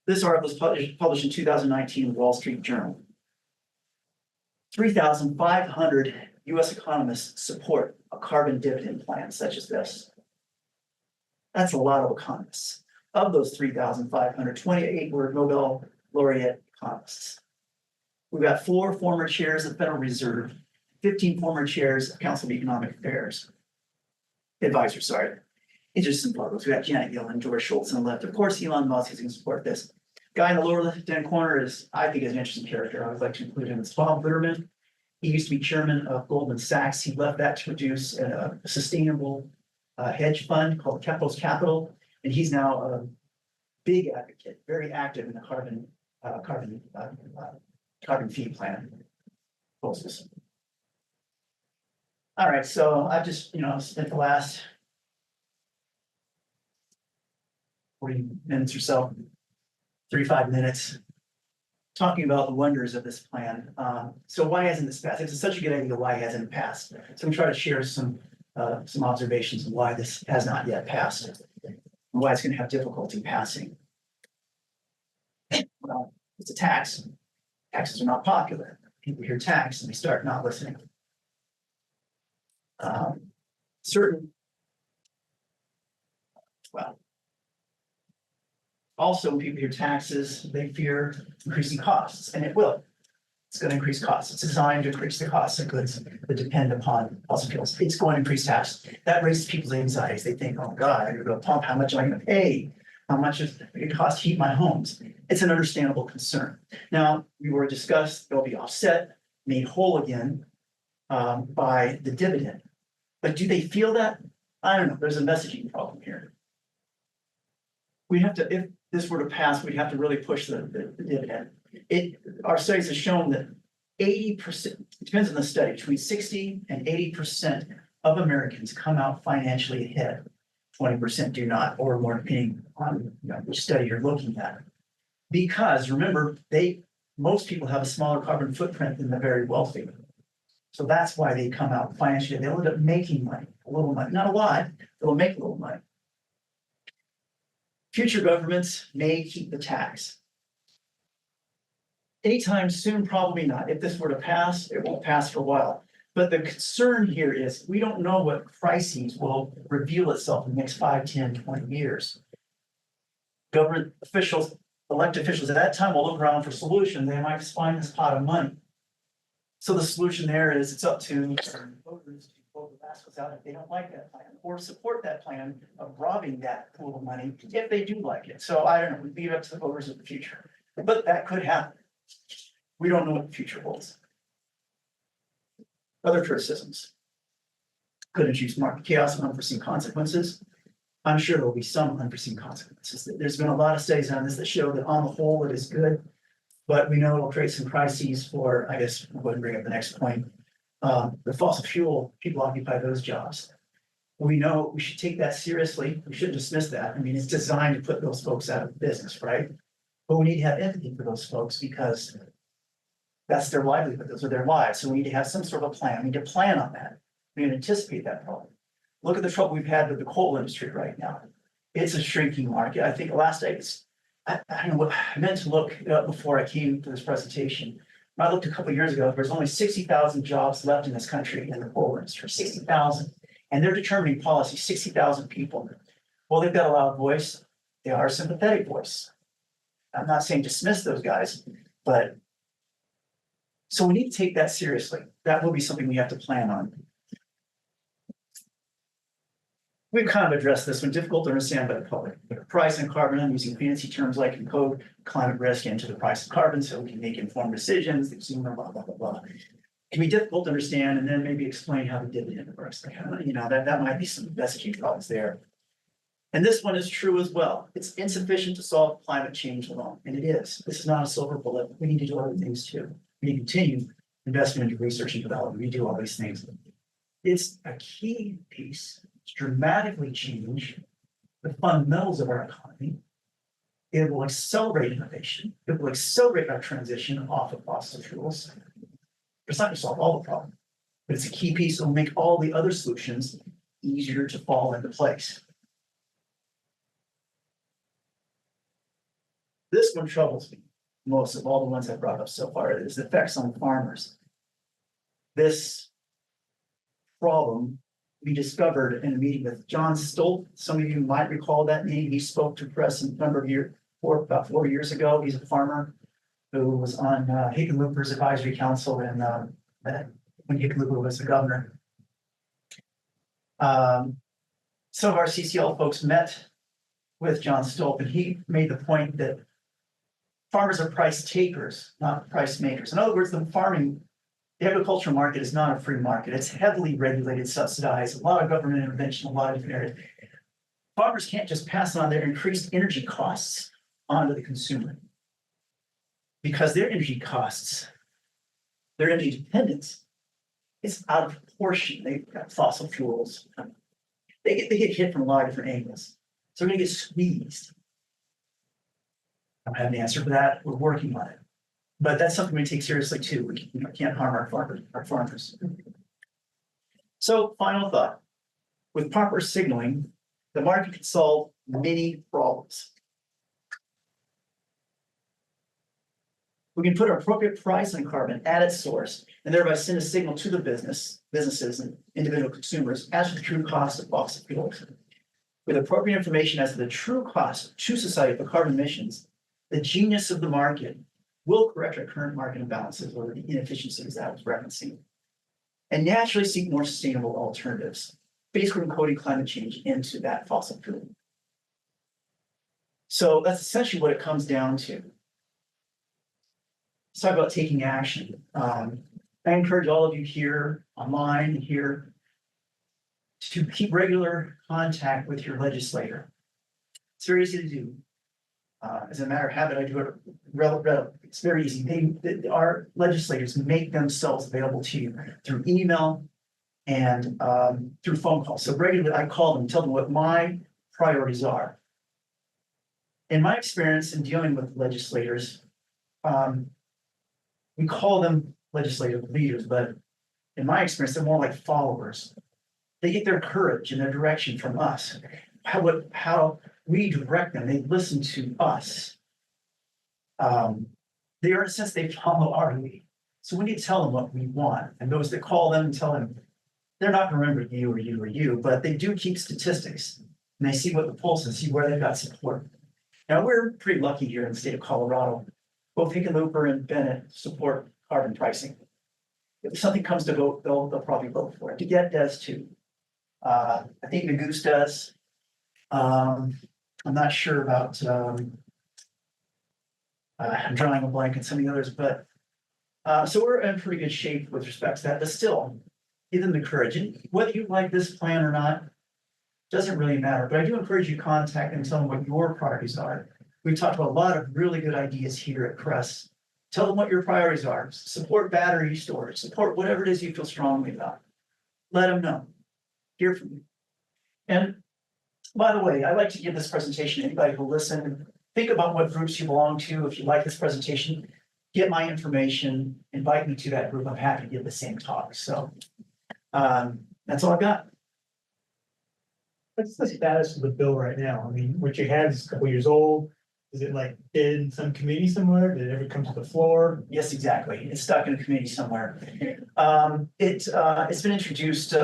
This article was published in 2019 in the Wall Street Journal. 3,500 US economists support a carbon dividend plan such as this. That's a lot of economists. Of those 3,500, 28 were Nobel laureate economists. We've got 4 former chairs of the Federal Reserve, 15 former chairs of Council of Economic Affairs. Advisors, sorry. Interesting photos. We got Janet Yellen, George Shultz on the left. Of course, Elon Musk is going to support this. Guy in the lower left-hand corner is, I think, is an interesting character. I would like to include him. It's Bob Bitterman. He used to be chairman of Goldman Sachs. He left that to produce a sustainable hedge fund called Capital's Capital, and he's now a big advocate, very active in the carbon fee plan proposals. All right, so I've just spent the last 40 minutes or so, 35 minutes, talking about the wonders of this plan. So why hasn't this passed? It's such a good idea why it hasn't passed. So I'm going to try to share some observations of why this has not yet passed and why it's going to have difficulty passing. Well, it's a tax. Taxes are not popular. People hear tax and they start not listening. Also, when people hear taxes, they fear increasing costs, and it will. It's going to increase costs. It's designed to increase the costs of goods that depend upon fossil fuels. It's going to increase taxes. That raises people's anxieties. They think, oh God, I'm going to go pump. How much am I going to pay? How much is it going to cost to heat my homes? It's an understandable concern. Now, we were discussed, they'll be offset, made whole again by the dividend. But do they feel that? I don't know. There's a messaging problem here. We have to, if this were to pass, we'd have to really push the dividend. Our studies have shown that 80%, it depends on the study, between 60 and 80% of Americans come out financially ahead. 20% do not, or more, depending on which study you're looking at. Because remember, most people have a smaller carbon footprint than the very wealthy. So that's why they come out financially. They'll end up making money, a little money, not a lot, they'll make a little money. Future governments may keep the tax. Anytime soon, probably not. If this were to pass, it won't pass for a while. But the concern here is we don't know what crises will reveal itself in the next 5, 10, 20 years. Government officials, elected officials at that time will look around for solutions. They might find this pot of money. So the solution there is it's up to voters to vote the last out if they don't like that plan, or support that plan of robbing that pool of money if they do like it. So I don't know, we leave it up to the voters of the future. But that could happen. We don't know what the future holds. Other criticisms could introduce market chaos and unforeseen consequences. I'm sure there will be some unforeseen consequences. There's been a lot of studies on this that show that on the whole it is good, but we know it'll create some crises for, I guess, we'll go ahead and bring up the next point. The fossil fuel people occupy those jobs. We know we should take that seriously. We shouldn't dismiss that. I mean, it's designed to put those folks out of business, right? But we need to have empathy for those folks because that's their livelihood, those are their lives. So we need to have some sort of a plan. We need to plan on that. We need to anticipate that problem. Look at the trouble we've had with the coal industry right now. It's a shrinking market. I think last night, I don't know what I meant to look before I came to this presentation. When I looked a couple of years ago, there's only 60,000 jobs left in this country in the coal industry, 60,000. And they're determining policy, 60,000 people. Well, they've got a loud voice. They are a sympathetic voice. I'm not saying dismiss those guys, but. So we need to take that seriously. That will be something we have to plan on. We've kind of addressed this one, difficult to understand by the public. The price on carbon, I'm using fancy terms like encode climate risk into the price of carbon so we can make informed decisions, the consumer, blah, blah, blah, blah. It can be difficult to understand and then maybe explain how the dividend works. You know, that might be some messaging problems there. And this one is true as well. It's insufficient to solve climate change alone, and it is. This is not a silver bullet. We need to do other things too. We need to continue investment into research and development. We do all these things. It's a key piece to dramatically change the fundamentals of our economy. It will accelerate innovation. It will accelerate our transition off of fossil fuels. It's not going to solve all the problem, but it's a key piece that will make all the other solutions easier to fall into place. This one troubles me most of all the ones I brought up so far. It is the effects on farmers. This problem we discovered in a meeting with John Stolt. Some of you might recall that name. He spoke to press a number of years, about 4 years ago. He's a farmer who was on Hickenlooper's advisory council and when Hickenlooper was the governor. Some of our CCL folks met with John Stolt, and he made the point that farmers are price takers, not price makers. In other words, the agricultural market is not a free market. It's heavily regulated, subsidized, a lot of government intervention, a lot of different areas. Farmers can't just pass on their increased energy costs onto the consumer because their energy costs, their energy dependence is out of proportion. They've got fossil fuels. They get hit from a lot of different angles. So they're going to get squeezed. I don't have an answer for that. We're working on it. But that's something we take seriously too. We can't harm our farmers. So final thought. With proper signaling, the market can solve many problems. We can put an appropriate price on carbon at its source and thereby send a signal to the businesses and individual consumers as to the true cost of fossil fuels. With appropriate information as to the true cost to society for carbon emissions, the genius of the market will correct our current market imbalances or the inefficiencies that I was referencing, and naturally seek more sustainable alternatives, basically encoding climate change into that fossil fuel. So that's essentially what it comes down to. Let's talk about taking action. I encourage all of you here, online, here, to keep regular contact with your legislator. It's very easy to do. As a matter of habit, I do it it's very easy. Our legislators make themselves available to you through email and through phone calls. So regularly I call them, tell them what my priorities are. In my experience in dealing with legislators, we call them legislative leaders, but in my experience, they're more like followers. They get their courage and their direction from us. How we direct them, they listen to us. They are, in a sense, they follow our lead. So we need to tell them what we want. And those that call them and tell them, they're not going to remember you or you or you, but they do keep statistics. And they see what the pulse and see where they've got support. Now, we're pretty lucky here in the state of Colorado. Both Hickenlooper and Bennett support carbon pricing. If something comes to vote, they'll probably vote for it. DeGette does too. I think Nagoose does. I'm not sure about, I'm drawing a blank on some of the others, but so we're in pretty good shape with respect to that, but still give them the courage. And whether you like this plan or not, doesn't really matter, but I do encourage you to contact them and tell them what your priorities are. We've talked about a lot of really good ideas here at CRES. Tell them what your priorities are. Support battery storage, support whatever it is you feel strongly about. Let them know. Hear from you. And by the way, I like to give this presentation to anybody who will listen. Think about what groups you belong to. If you like this presentation, get my information, invite me to that group. I'm happy to give the same talk. So that's all I've got. What's the status of the bill right now? I mean, what you had is a couple years old. Is it like in some committee somewhere? Did it ever come to the floor? Yes, exactly. It's stuck in a committee somewhere. It's been introduced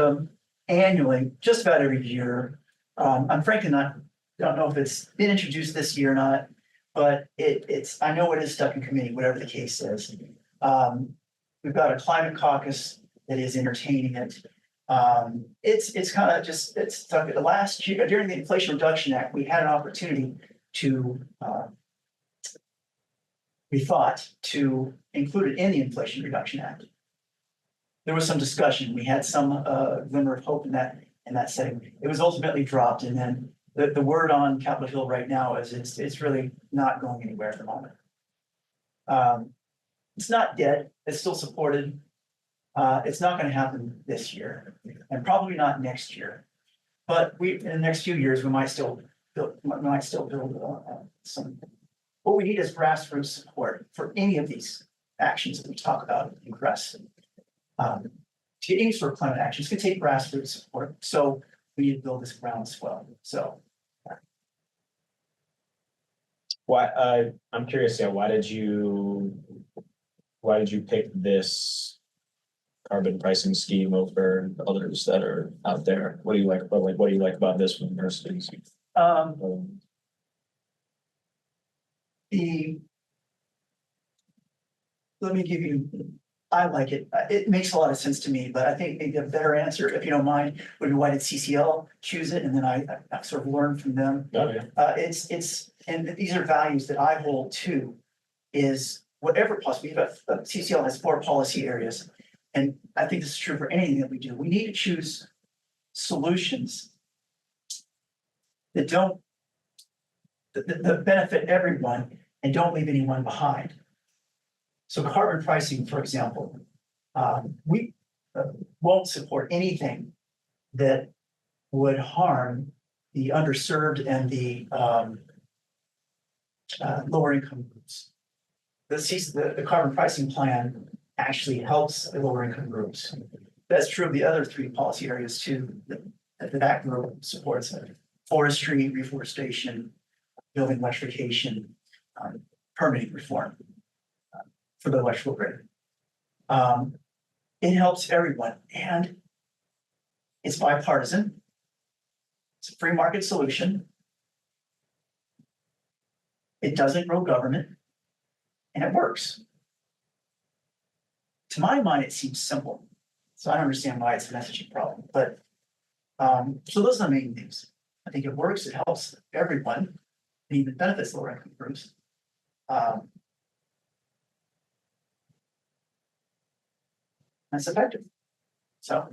annually, just about every year. I'm frankly don't know if it's been introduced this year or not, but it's, I know it is stuck in committee, whatever the case is. We've got a climate caucus that is entertaining it. It's kind of just, it's stuck. Last year, during the Inflation Reduction Act, we had an opportunity to, we thought to include it in the Inflation Reduction Act. There was some discussion. We had some glimmer of hope in that setting. It was ultimately dropped, and then the word on Capitol Hill right now is it's really not going anywhere at the moment. It's not dead. It's still supported. It's not going to happen this year, and probably not next year. But in the next few years, we might still build some. What we need is grassroots support for any of these actions that we talk about in CRES. To get any sort of climate action, it's going to take grassroots support. So we need to build this groundswell. So. Why, I'm curious, yeah, why did you pick this carbon pricing scheme over others that are out there? What do you like about this one versus? Let me give you, I like it. It makes a lot of sense to me, but I think maybe a better answer, if you don't mind, would be why did CCL choose it? And then I sort of learned from them. Oh, yeah. And these are values that I hold too, is whatever possible. CCL has 4 policy areas. And I think this is true for anything that we do. We need to choose solutions that that benefit everyone and don't leave anyone behind. So carbon pricing, for example, we won't support anything that would harm the underserved and the lower income groups. The carbon pricing plan actually helps the lower income groups. That's true of the other 3 policy areas too, that group supports: forestry, reforestation, building electrification, permitting reform for the electrical grid. It helps everyone, and it's bipartisan. It's a free market solution. It doesn't grow government, and it works. To my mind, it seems simple. So I don't understand why it's a messaging problem, but so those are the main things. I think it works, it helps everyone, and even benefits lower income groups. That's effective. So.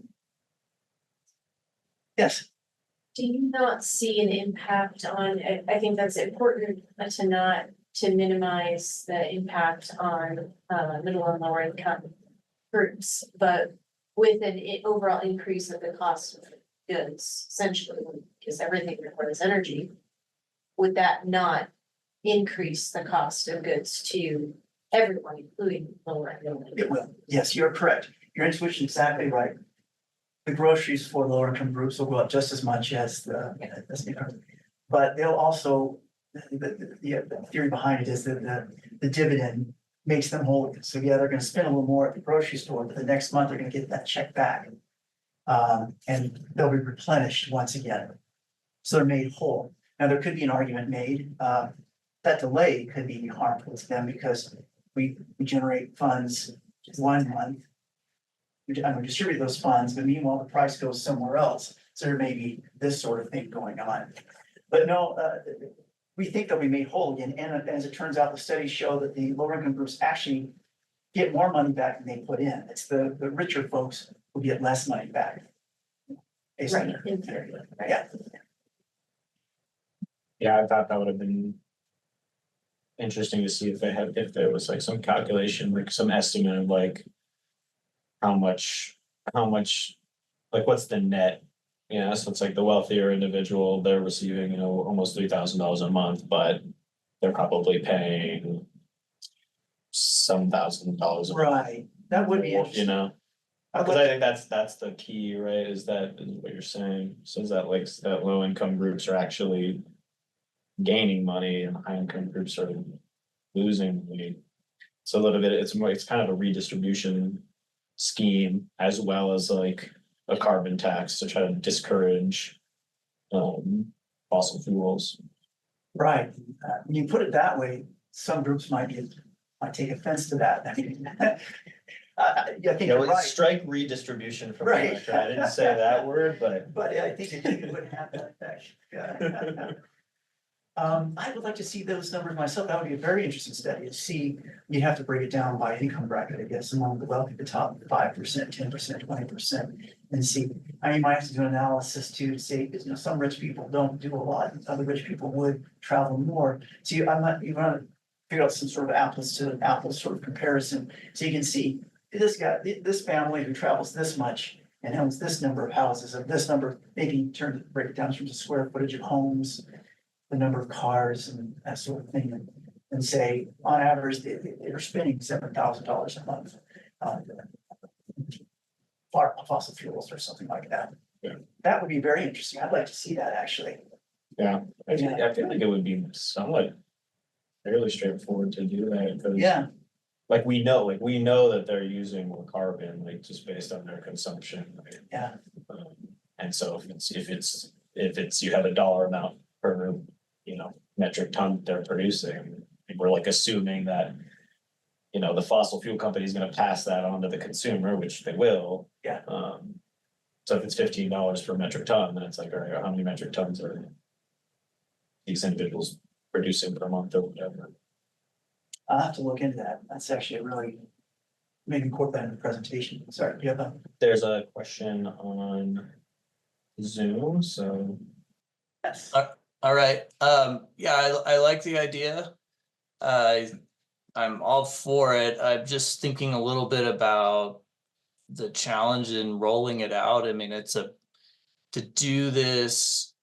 Yes. Do you not see an impact on, I think that's important to minimize the impact on middle and lower income groups, but with an overall increase of the cost of goods, essentially, because everything requires energy, would that not increase the cost of goods to everyone, including lower and middle income? It will. Yes, you're correct. Your intuition is exactly right. The groceries for lower income groups will go up just as much as but they'll also, the theory behind it is that the dividend makes them whole. So yeah, they're going to spend a little more at the grocery store, but the next month they're going to get that check back. And they'll be replenished once again. So they're made whole. Now, there could be an argument made that delay could be harmful to them because we generate funds 1 month. We distribute those funds, but meanwhile, the price goes somewhere else. So there may be this sort of thing going on. But no, we think they'll be made whole again. And as it turns out, the studies show that the lower income groups actually get more money back than they put in. It's the richer folks who get less money back. Right, in theory, right. Yeah. Yeah, I thought that would have been interesting to see if there was like some calculation, like some estimate of like how much, like what's the net? So it's like the wealthier individual, they're receiving, almost $3,000 a month, but they're probably paying some $1,000 a month. Right. That would be interesting. Because I think that's the key, right? Is what you're saying? So is that like that low income groups are actually gaining money and high income groups are losing money. So a little bit, it's kind of a redistribution scheme as well as like a carbon tax to try to discourage fossil fuels. Right, when you put it that way, some groups might take offense to that. I mean, I think You you're know, right, strike redistribution from the Right. record. I didn't say that word, but but I think it would have that effect. Yeah. I would like to see those numbers myself. That would be a very interesting study to see. You have to break it down by income bracket, I guess, among the wealthy, the top 5%, 10%, 20%, and see. I mean, you might have to do an analysis to say, you know, some rich people don't do a lot, and other rich people would travel more. So you want to figure out some sort of apples to apples sort of comparison, so you can see this guy, this family who travels this much and owns this number of houses, of this number, maybe break it down in terms of square footage of homes, the number of cars and that sort of thing, and say, on average, they're spending $7,000 a month on fossil fuels or something like that. Yeah. That would be very interesting. I'd like to see that, actually. yeah, I feel like it would be somewhat fairly straightforward to do that, because Yeah, like we know that they're using more carbon, like just based on their consumption. Right? yeah, And so if it's you have a dollar amount per, you know, metric ton they're producing, we're like assuming that, you know, the fossil fuel company is going to pass that on to the consumer, which they will. Yeah. So if it's $15 per metric ton, then it's like, all right, how many metric tons are these individuals producing per month or whatever? I'll have to look into that. That's actually a really, maybe incorporate that in the presentation. Sorry, you have a. There's a question on Zoom, so Yes. All right, yeah, I like the idea. I'm all for it. I'm just thinking a little bit about the challenge in rolling it out. I mean, to do this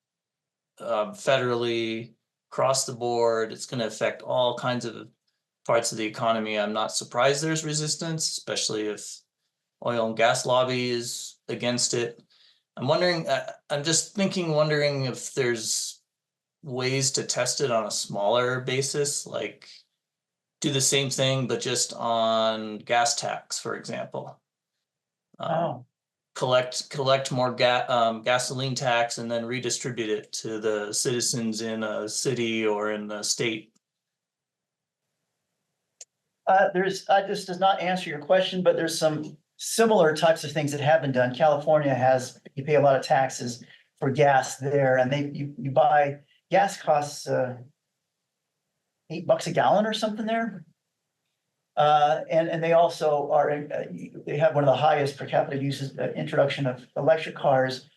federally across the board, it's gonna affect all kinds of parts of the economy. I'm not surprised there's resistance, especially if oil and gas lobby is against it. I'm wondering if there's ways to test it on a smaller basis, like do the same thing, but just on gas tax, for example. Oh, Collect more gasoline tax and then redistribute it to the citizens in a city or in a state. this does not answer your question, but there's some similar types of things that have been done. California has, you pay a lot of taxes for gas there, and you buy, gas costs $8 a gallon or something there. And they also they have one of the highest per capita uses, introduction of electric cars.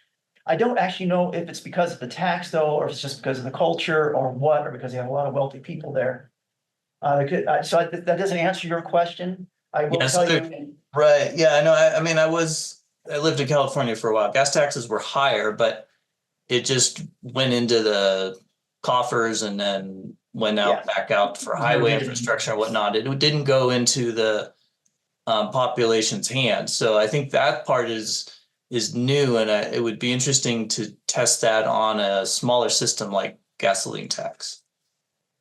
I don't actually know if it's because of the tax though, or if it's just because of the culture or what, or because they have a lot of wealthy people there. So that doesn't answer your question. I will tell you. Right, yeah, I know, I mean, I lived in California for a while. Gas taxes were higher, but it just went into the coffers and then went out back out for highway infrastructure and whatnot. It didn't go into the population's hands. So I think that part is new, and it would be interesting to test that on a smaller system like gasoline tax.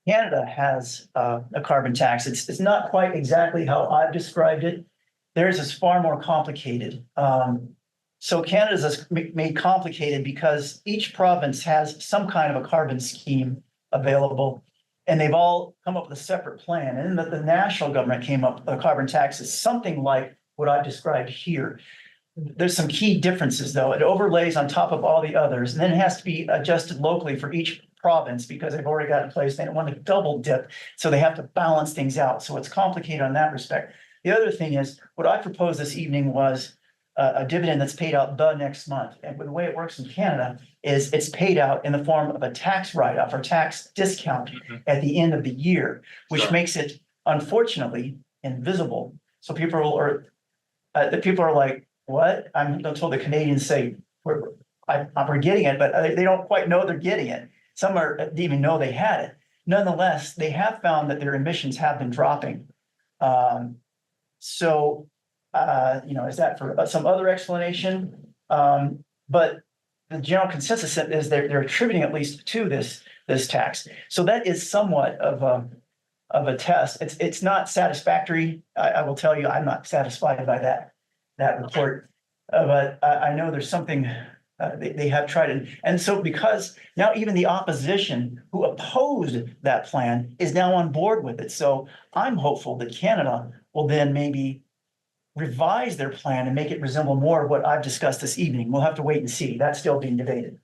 Canada has a carbon tax. It's not quite exactly how I've described it. Theirs is far more complicated. So Canada's is made complicated because each province has some kind of a carbon scheme available, and they've all come up with a separate plan. And then the national government came up with a carbon tax is something like what I've described here. There's some key differences though. It overlays on top of all the others, and then it has to be adjusted locally for each province because they've already got in place. They don't want to double dip, so they have to balance things out. So it's complicated on that respect. The other thing is, what I proposed this evening was a dividend that's paid out the next month. And the way it works in Canada is it's paid out in the form of a tax write-off or tax discount at the end of the year, which makes it unfortunately invisible. So people are like, what? I'm told the Canadians say, we're getting it, but they don't quite know they're getting it. Some didn't even know they had it. Nonetheless, they have found that their emissions have been dropping. Is that for some other explanation? But the general consensus is they're attributing at least to this tax. So that is somewhat of a test. It's not satisfactory. I will tell you, I'm not satisfied by that report. But I know there's something, they have tried it. And so because now even the opposition who opposed that plan is now on board with it. So I'm hopeful that Canada will then maybe revise their plan and make it resemble more of what I've discussed this evening. We'll have to wait and see. That's still being debated.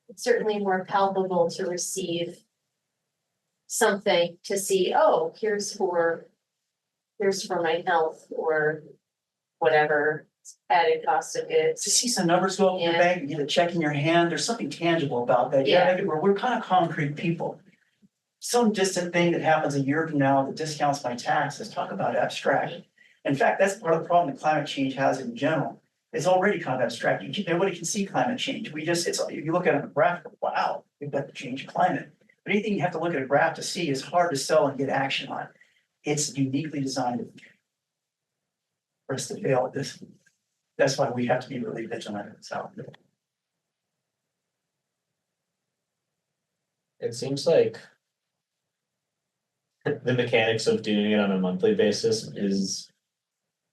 It's certainly more palpable to receive something to see, oh, here's for my health or whatever added cost of To goods. see some numbers go up in the Yeah. bank and get a check in your hand, there's something tangible about that. Yeah. Make it where we're kind of concrete people. Some distant thing that happens a year from now that discounts my taxes, talk about abstract. In fact, that's part of the problem that climate change has in general. It's already kind of abstract. Nobody can see climate change. If you look at a graph, wow, we've got to change climate. But anything you have to look at a graph to see is hard to sell and get action on. It's uniquely designed for us to fail at this. That's why we have to be really vigilant. So. It seems like the mechanics of doing it on a monthly basis is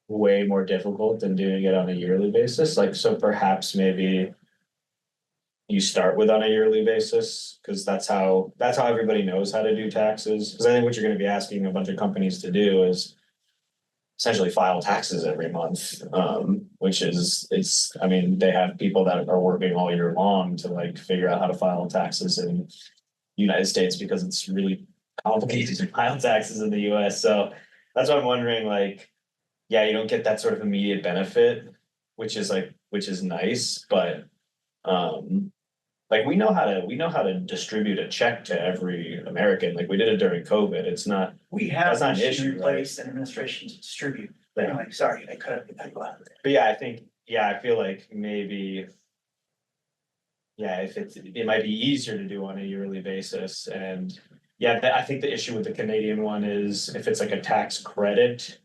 way more difficult than doing it on a yearly basis. Like, so perhaps maybe you start with on a yearly basis, because that's how everybody knows how to do taxes. Because I think what you're going to be asking a bunch of companies to do is essentially file taxes every month, which is, I mean, they have people that are working all year long to like figure out how to file taxes in the United States, because it's really complicated to file taxes in the US. So that's why I'm wondering, like, yeah, you don't get that sort of immediate benefit, which is nice, but like we know how to distribute a check to every American. Like we did it during COVID. It's not, We have That's not an an issue issue, in right? place and administration to distribute. Yeah. Anyway, sorry, I cut it. but yeah, I feel like maybe. Yeah, if it might be easier to do on a yearly basis, and yeah, I think the issue with the Canadian one is if it's like a tax credit.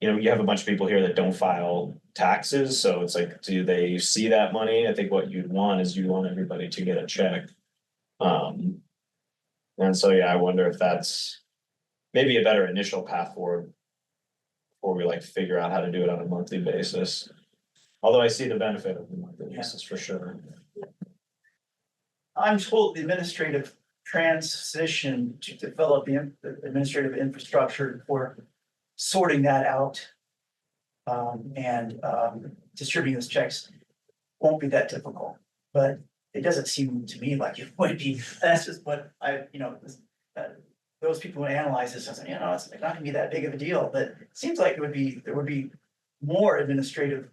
You know, you have a bunch of people here that don't file taxes, so it's like, do they see that money? I think what you'd want is everybody to get a check. And so, yeah, I wonder if that's maybe a better initial path forward. Before we like figure out how to do it on a monthly basis. Although I see the benefit of the monthly basis for sure. I'm told the administrative transition to develop the administrative infrastructure for sorting that out. And distributing those checks won't be that difficult, but it doesn't seem to me like it would be. That's just what those people who analyze this, I say, it's not gonna be that big of a deal, but it seems like there would be more administrative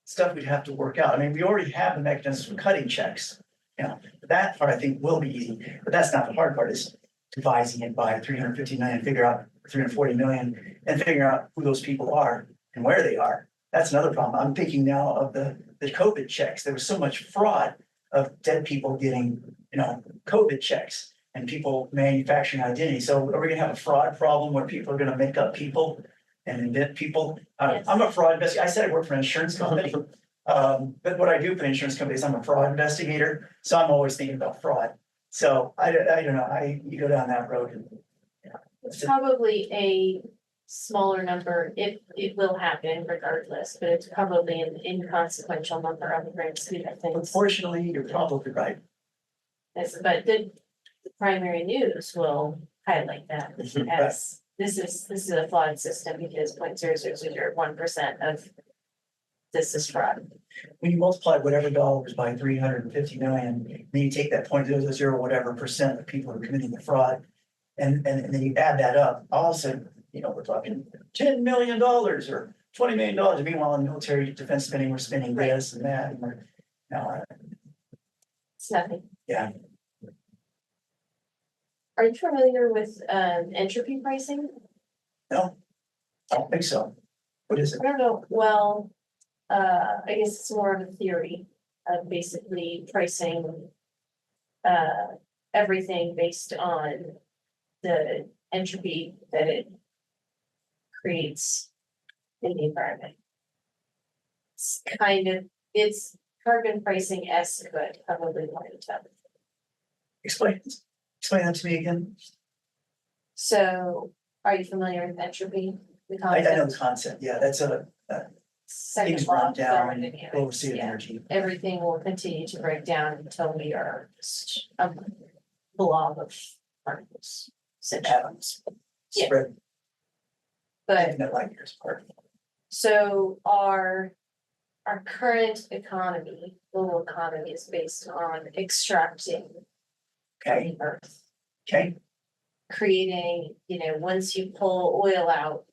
stuff we'd have to work out. I mean, we already have the mechanism for cutting checks. That part I think will be easy, but that's not the hard part, is dividing it by 350 million, figure out 340 million, and figure out who those people are and where they are. That's another problem. I'm thinking now of the COVID checks. There was so much fraud of dead people getting, COVID checks and people manufacturing identity. So are we gonna have a fraud problem where people are gonna make up people and invent people? Yes. I'm a fraud investigator. I said I work for an insurance company. But what I do for the insurance company is I'm a fraud investigator. So I'm always thinking about fraud. So I don't know, you go down that road and. It's probably a smaller number, it will happen regardless, but it's probably an inconsequential number on the grand scheme of things. Unfortunately, you're probably right. But the primary news will highlight that as this is a flawed system because 0.0001% of this is fraud. When you multiply whatever dollars by 350 million, then you take that 0.000 whatever percent of people who are committing the fraud. And then you add that up, all of a sudden, we're talking $10 million or $20 million. Meanwhile, in military defense spending, we're spending this and that, and we're now. It's nothing. Yeah. Are you familiar with entropy pricing? No, I don't think so. What is it? I don't know, well, I guess it's more of a theory of basically pricing everything based on the entropy that it creates in the environment. It's carbon pricing but probably more in depth. Explain that to me again. So are you familiar with entropy? The I know the concept, concept, yeah, that's a, second things law run of down, thermodynamics, oversee yeah. energy. Everything will continue to break down until we are just a blob of particles, essentially. Atoms. Yeah. Spread, But infinite light years apart. so our current economy, global economy is based on extracting from Okay, the earth, okay, creating, once you pull oil out,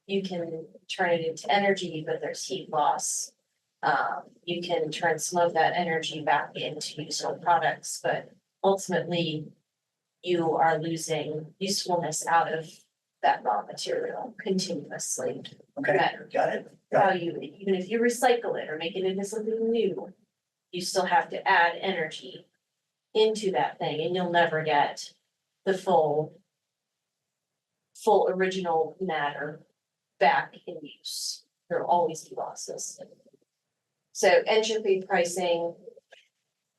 you can turn it into energy, but there's heat loss. You can turn some of that energy back into useful products, but ultimately you are losing usefulness out of that raw material continuously. okay, Matter got it. how you, even if you recycle it or make it into something new, you still have to add energy into that thing and you'll never get the full original matter back in use. There will always be losses. So entropy pricing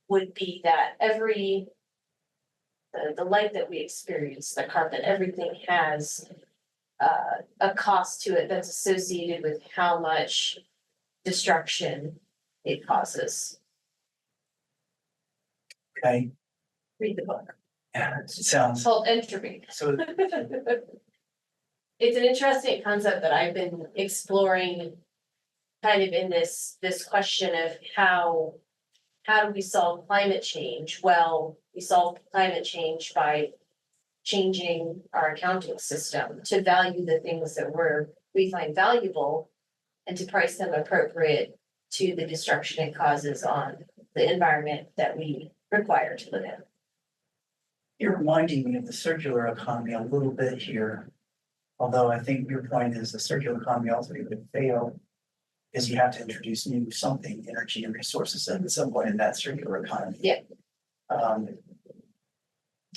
would be that the light that we experience, the carbon, everything has a cost to it that's associated with how much destruction it causes. Okay, Read the book. yeah, it sounds, It's called entropy. so, It's an interesting concept that I've been exploring kind of in this question of how do we solve climate change? Well, we solve climate change by changing our accounting system to value the things that we find valuable and to price them appropriate to the destruction it causes on the environment that we require to live in. you're reminding me of the circular economy a little bit here. Although I think your point is the circular economy ultimately would fail. Is you have to introduce new something, energy and resources at some point in that circular economy. Yeah.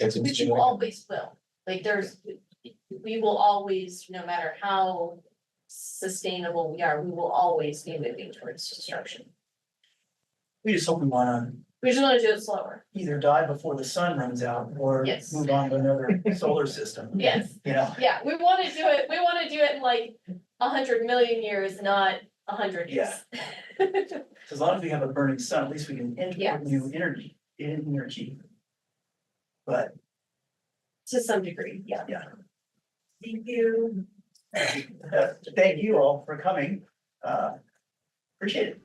Which you always will, like we will always, no matter how sustainable we are, we will always be moving towards destruction. We just hope we wanna We just wanna do it slower. either die before the sun runs out or Yes. move on to another solar system. Yes, You know, yeah, we wanna do it in like 100 million years, not 100 years. so as long as we have a burning sun, at least we can Yes. import new energy. But To some degree, yeah. Thank you. thank you all for coming. Appreciate it.